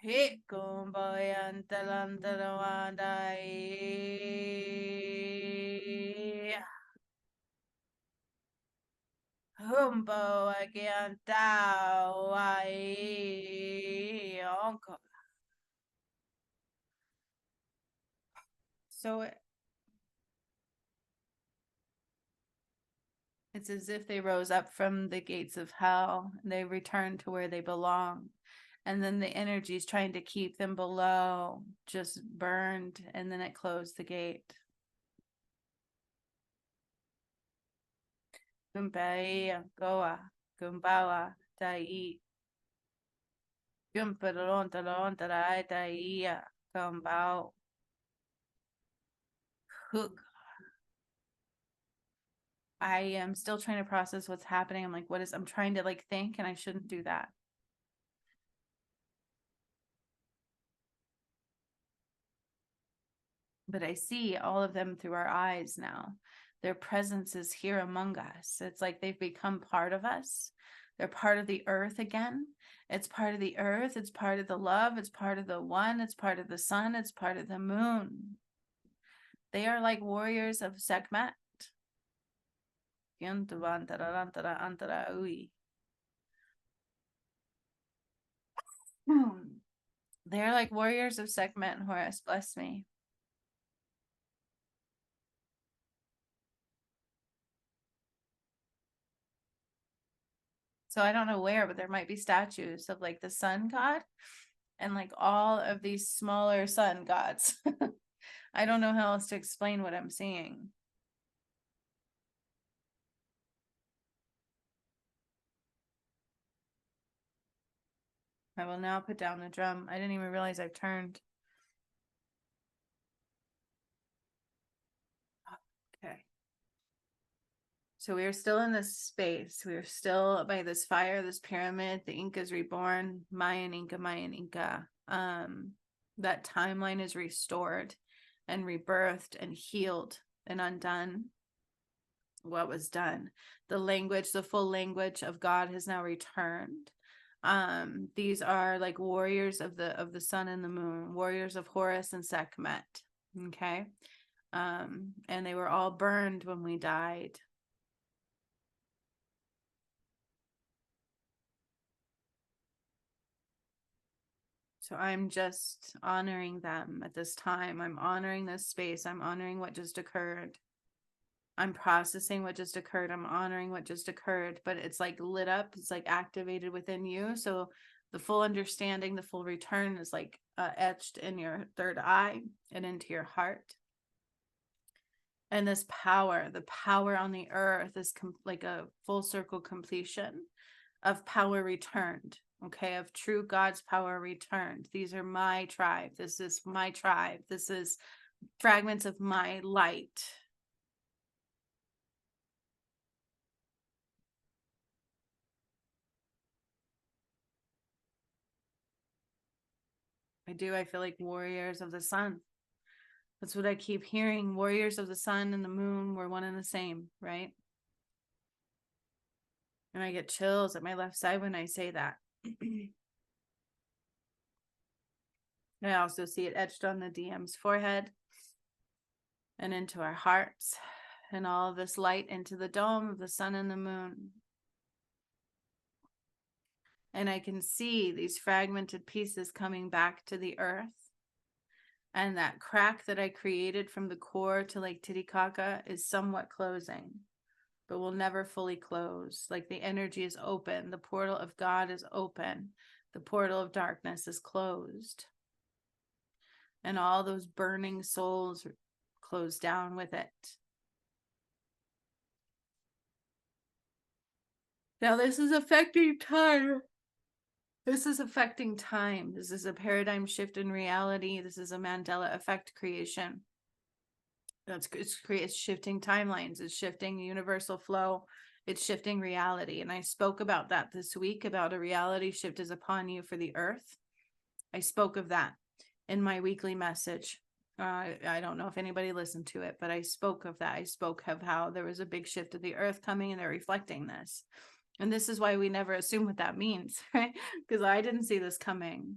Hit kumbayan talantarawandai. Humbo again tao uncle. So it's as if they rose up from the gates of hell and they returned to where they belong. And then the energy is trying to keep them below, just burned, and then it closed the gate. Gumbaya, Goa, Gumbawa, Dai. Gumpadalon, Talon, Tarai, Dai, Gumbao. Hook. I am still trying to process what's happening. I'm like, I'm trying to like think, and I shouldn't do that. But I see all of them through our eyes now. Their presence is here among us. It's like they've become part of us. They're part of the earth again. It's part of the earth. It's part of the love. It's part of the one. It's part of the sun. It's part of the moon. They are like warriors of Sekhmet. They're like warriors of Sekhmet and Horus. Bless me. So I don't know where, but there might be statues of like the sun god and like all of these smaller sun gods. I don't know how else to explain what I'm seeing. I will now put down the drum. I didn't even realize I've turned. Okay. So we are still in this space. We are still by this fire, this pyramid. The Inca's reborn. Mayan Inca, Mayan Inca. That timeline is restored and rebirthed and healed and undone. What was done. The language, the full language of God has now returned. These are like warriors of the sun and the moon, warriors of Horus and Sekhmet. Okay. And they were all burned when we died. So I'm just honoring them at this time. I'm honoring this space. I'm honoring what just occurred. I'm processing what just occurred. I'm honoring what just occurred, but it's like lit up. It's like activated within you. So the full understanding, the full return is like etched in your third eye and into your heart. And this power, the power on the earth is like a full circle completion of power returned. Okay, of true God's power returned. These are my tribe. This is my tribe. This is fragments of my light. I feel like warriors of the sun. That's what I keep hearing. Warriors of the sun and the moon were one and the same, right? And I get chills at my left side when I say that. I also see it etched on the DM's forehead. and into our hearts, and all of this light into the dome of the sun and the moon. And I can see these fragmented pieces coming back to the earth. And that crack that I created from the core to Lake Titicaca is somewhat closing, but will never fully close. Like the energy is open. The portal of God is open. The portal of darkness is closed. And all those burning souls close down with it. Now this is affecting time. This is affecting time. This is a paradigm shift in reality. This is a Mandela effect creation. It's shifting timelines. It's shifting universal flow. It's shifting reality. And I spoke about that this week, about a reality shift is upon you for the earth. I spoke of that in my weekly message. I don't know if anybody listened to it, but I spoke of that. I spoke of how there was a big shift of the earth coming, and they're reflecting this. And this is why we never assume what that means, right? Because I didn't see this coming.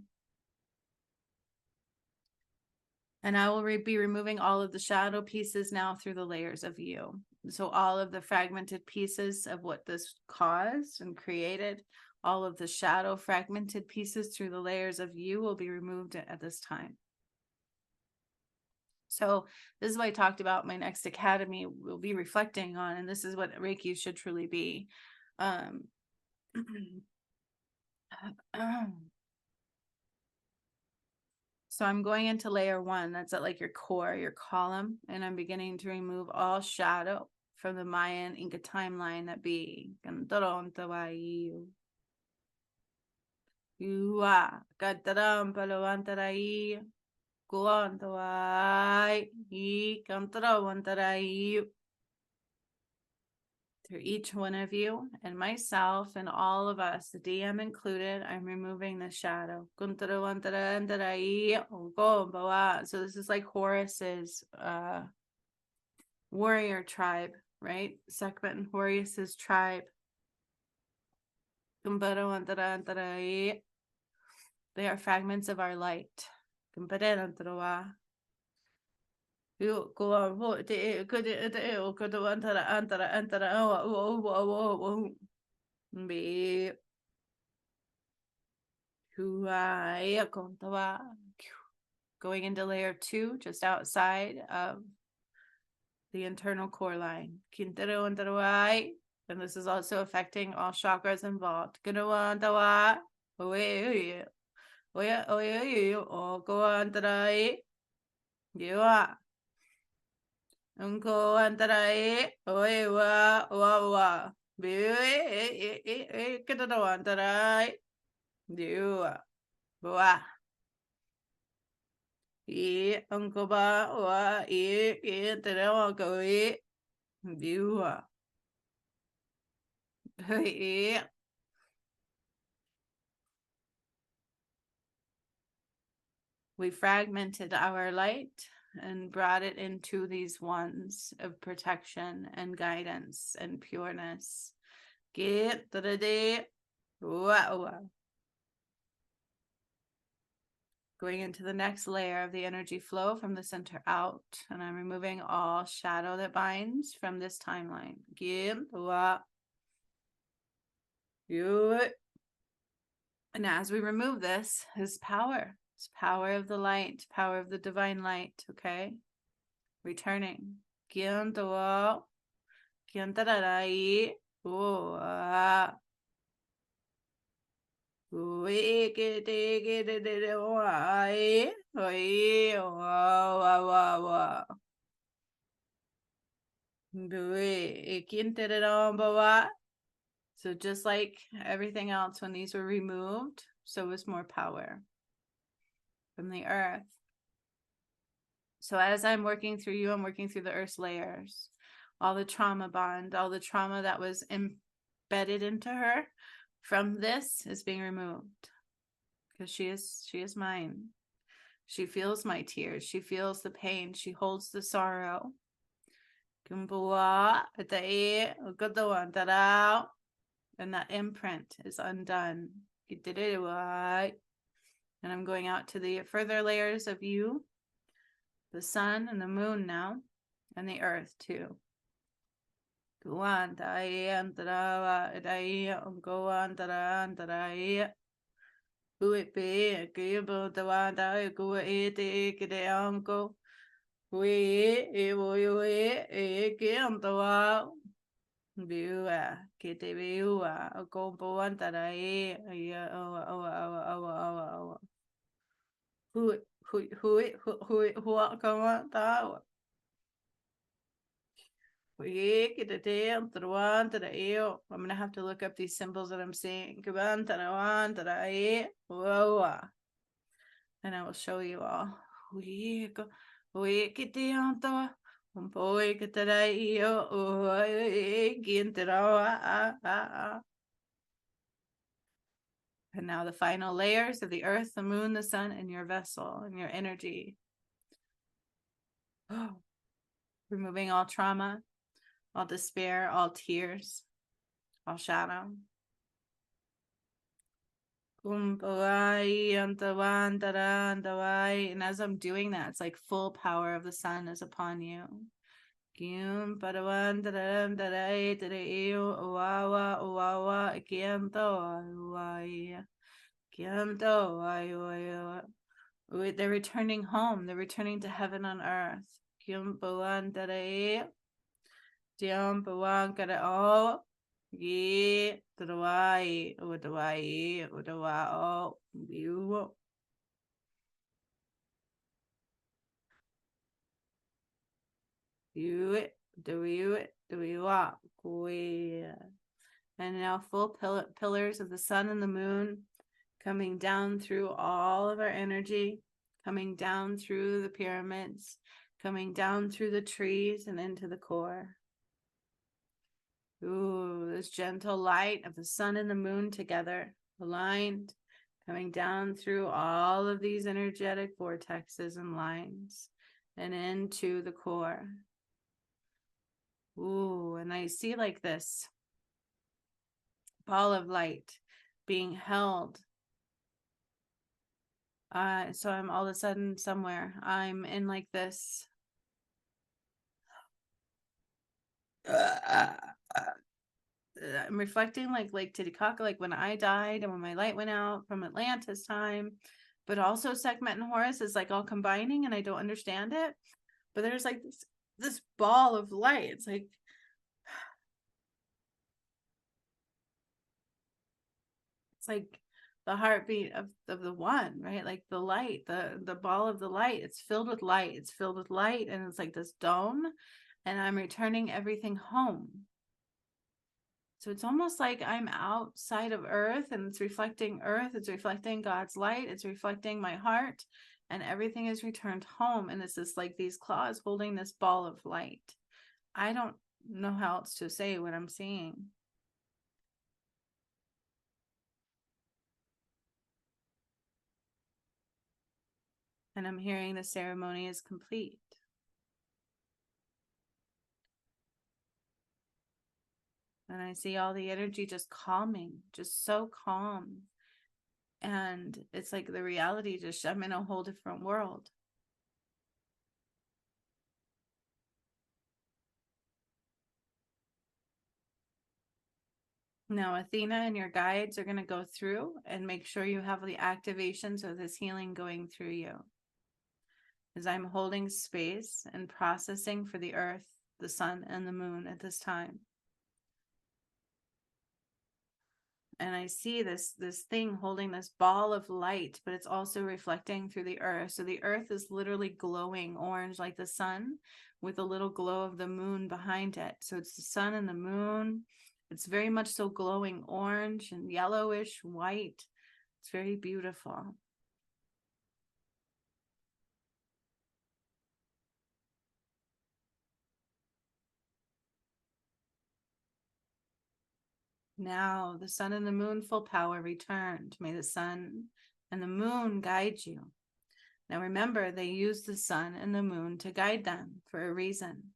And I will be removing all of the shadow pieces now through the layers of you. So all of the fragmented pieces of what this caused and created, all of the shadow fragmented pieces through the layers of you will be removed at this time. So this is what I talked about. My next academy will be reflecting on, and this is what Reiki should truly be. So I'm going into layer 1. That's at like your core, your column. And I'm beginning to remove all shadow from the Mayan Inca timeline that be. Through each one of you and myself and all of us, the DM included, I'm removing the shadow. So this is like Horus's warrior tribe, right? Sekhmet and Horus's tribe. They are fragments of our light. So going into layer 2, just outside of the internal core line. And this is also affecting all chakras involved. We fragmented our light and brought it into these ones of protection and guidance and pureness. Going into the next layer of the energy flow from the center out, and I'm removing all shadow that binds from this timeline. And as we remove this is power. It's power of the light, power of the divine light, okay? Returning. So just like everything else, when these were removed, so was more power from the earth. So as I'm working through you, I'm working through the earth's layers, all the trauma bond, all the trauma that was embedded into her from this is being removed, because she is mine. She feels my tears. She feels the pain. She holds the sorrow. And that imprint is undone. And I'm going out to the further layers of you, the sun and the moon now. and the earth too. I'm gonna have to look up these symbols that I'm seeing. And I will show you all. And now the final layers of the earth, the moon, the sun, and your vessel and your energy. Removing all trauma, all despair, all tears, all shadow. And as I'm doing that, it's like full power of the sun is upon you. They're returning home. They're returning to heaven on earth. And now full pillars of the sun and the moon coming down through all of our energy, coming down through the pyramids, coming down through the trees and into the core. Ooh, this gentle light of the sun and the moon together, aligned, coming down through all of these energetic vortexes and lines and into the core. Ooh, and I see like this ball of light being held. So I'm all of a sudden somewhere. I'm in like this. I'm reflecting like Titicaca, like when I died and when my light went out from Atlantis time, but also Sekhmet and Horus is like all combining and I don't understand it. But there's like this ball of light. It's like the heartbeat of the one, right? Like the light, the ball of the light. It's filled with light. It's filled with light, and it's like this dome, and I'm returning everything home. So it's almost like I'm outside of earth and it's reflecting earth. It's reflecting God's light. It's reflecting my heart, and everything is returned home. And it's just like these claws holding this ball of light. I don't know how else to say what I'm seeing. And I'm hearing the ceremony is complete. And I see all the energy just calming, just so calm. And it's like the reality just, I'm in a whole different world. Now, Athena and your guides are going to go through and make sure you have the activations of this healing going through you. As I'm holding space and processing for the earth, the sun, and the moon at this time. And I see this thing holding this ball of light, but it's also reflecting through the earth. So the earth is literally glowing orange like the sun with a little glow of the moon behind it. So it's the sun and the moon. It's very much so glowing orange and yellowish white. It's very beautiful. Now the sun and the moon full power returned. May the sun and the moon guide you. Now remember, they use the sun and the moon to guide them for a reason.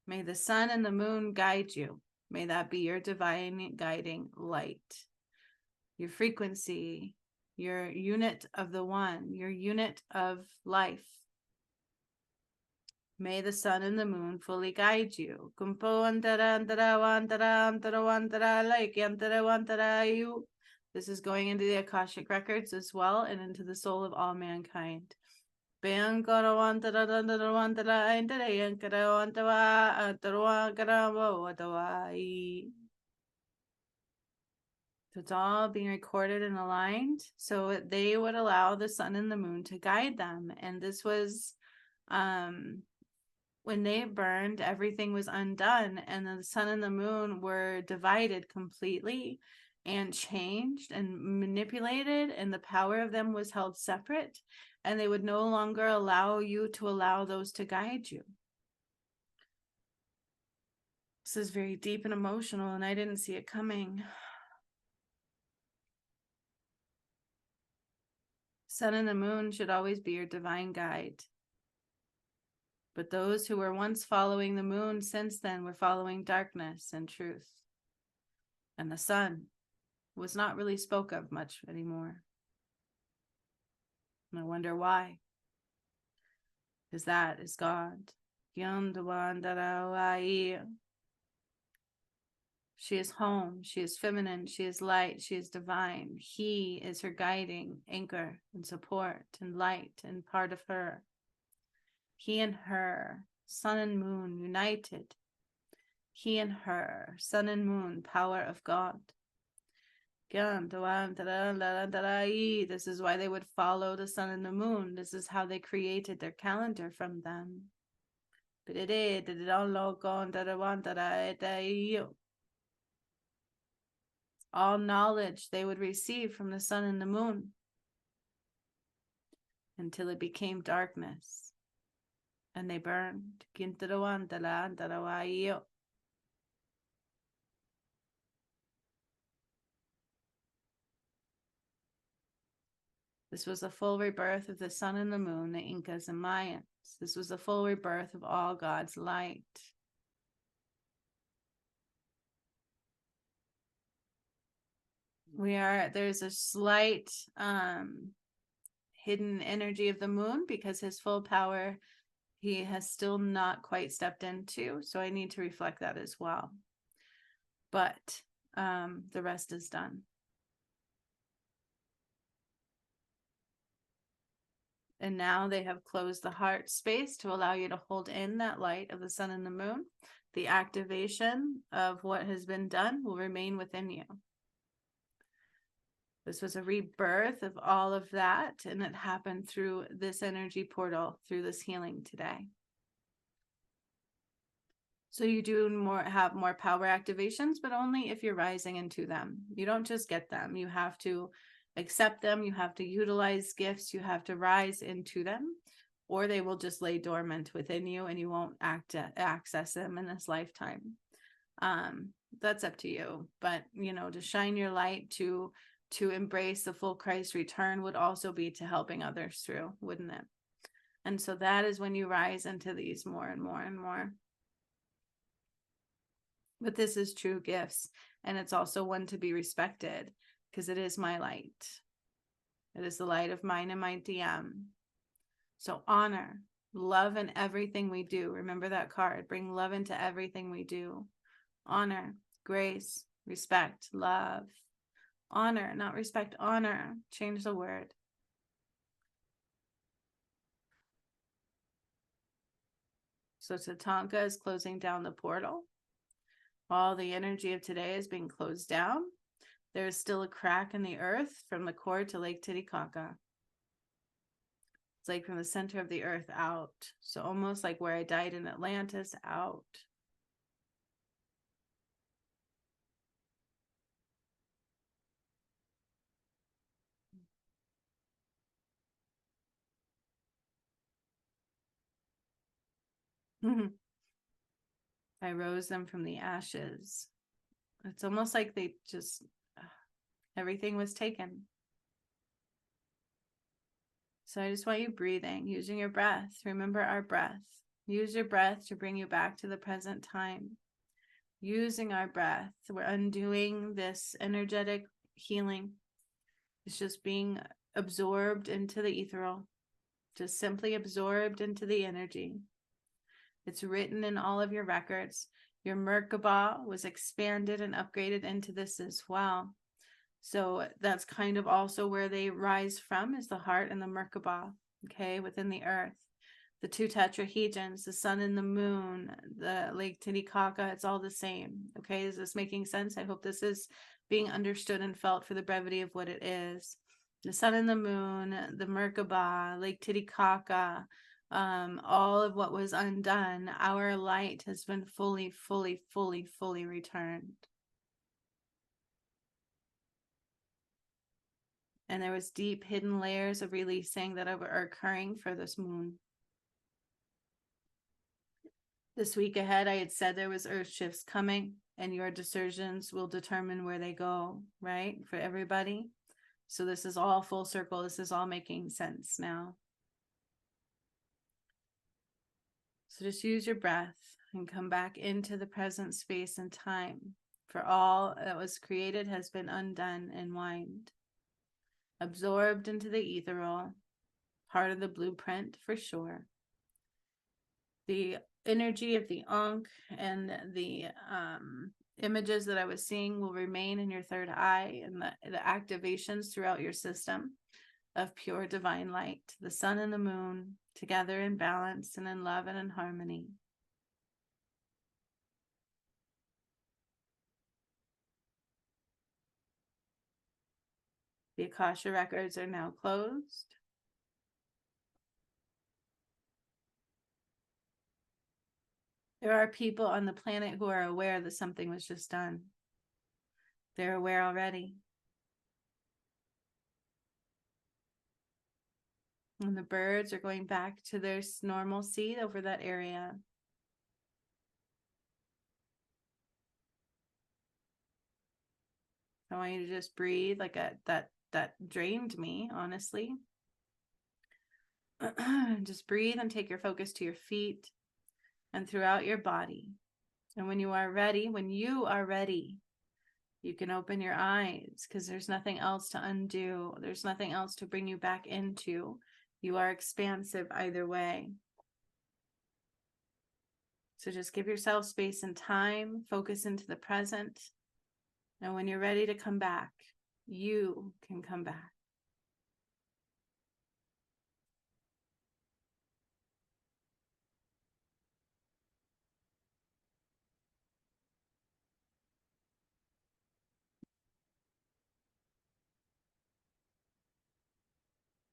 May the sun and the moon guide you. May that be your divine guiding light, your frequency, your unit of the one, your unit of life. May the sun and the moon fully guide you. Kumpo antara antara wantara antara wantara like antara wantara you. This is going into the Akashic records as well and into the soul of all mankind. So it's all being recorded and aligned. So they would allow the sun and the moon to guide them. And this was when they burned, everything was undone, and the sun and the moon were divided completely and changed and manipulated, and the power of them was held separate, and they would no longer allow you to allow those to guide you. This is very deep and emotional, and I didn't see it coming. Sun and the moon should always be your divine guide. But those who were once following the moon since then were following darkness and truth. And the sun was not really spoke of much anymore. And I wonder why. Because that is God. She is home, she is feminine, she is light, she is divine. He is her guiding anchor and support and light and part of her. He and her, sun and moon united. He and her, sun and moon, power of God. This is why they would follow the sun and the moon. This is how they created their calendar from them. All knowledge they would receive from the sun and the moon until it became darkness and they burned. This was a full rebirth of the sun and the moon, the Incas and Mayans. This was a full rebirth of all God's light. There's a slight hidden energy of the moon because his full power, he has still not quite stepped into. So I need to reflect that as well. But the rest is done. And now they have closed the heart space to allow you to hold in that light of the sun and the moon. The activation of what has been done will remain within you. This was a rebirth of all of that, and it happened through this energy portal, through this healing today. So you do have more power activations, but only if you're rising into them. You don't just get them. You have to accept them. You have to utilize gifts. You have to rise into them, or they will just lay dormant within you and you won't access them in this lifetime. That's up to you. But, to shine your light, to embrace the full Christ return would also be to helping others through, wouldn't it? And so that is when you rise into these more and more and more. But this is true gifts, and it's also one to be respected because it is my light. It is the light of mine and my DM. So honor, love in everything we do. Remember that card. Bring love into everything we do. Honor, grace, respect, love. Honor, not respect, honor. Change the word. So Titicaca is closing down the portal. All the energy of today is being closed down. There is still a crack in the earth from the core to Lake Titicaca. It's like from the center of the earth out. So almost like where I died in Atlantis, out. I rose them from the ashes. It's almost like they just, everything was taken. So I just want you breathing, using your breath. Remember our breath. Use your breath to bring you back to the present time. Using our breath, we're undoing this energetic healing. It's just being absorbed into the ethereal, just simply absorbed into the energy. It's written in all of your records. Your Merkaba was expanded and upgraded into this as well. So that's kind of also where they rise from, is the heart and the Merkaba, okay, within the earth. The two tetrahedrons, the sun and the moon, the Lake Titicaca, it's all the same, okay? Is this making sense? I hope this is being understood and felt for the brevity of what it is. The sun and the moon, the Merkaba, Lake Titicaca, all of what was undone, our light has been fully returned. And there was deep hidden layers of releasing that are occurring for this moon. This week ahead, I had said there was earth shifts coming, and your decisions will determine where they go, right? For everybody. So this is all full circle. This is all making sense now. So just use your breath and come back into the present space and time. For all that was created has been undone and wind. Absorbed into the ethereal, part of the blueprint for sure. The energy of the Ankh and the images that I was seeing will remain in your third eye, and the activations throughout your system of pure divine light, the sun and the moon together in balance and in love and in harmony. The Akasha records are now closed. There are people on the planet who are aware that something was just done. They're aware already. And the birds are going back to their normal seed over that area. I want you to just breathe like that drained me, honestly. Just breathe and take your focus to your feet and throughout your body. And when you are ready, you can open your eyes, because there's nothing else to undo. There's nothing else to bring you back into. You are expansive either way. So just give yourself space and time, focus into the present. And when you're ready to come back, you can come back.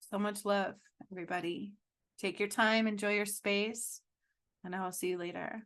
So much love, everybody. Take your time, enjoy your space, and I will see you later.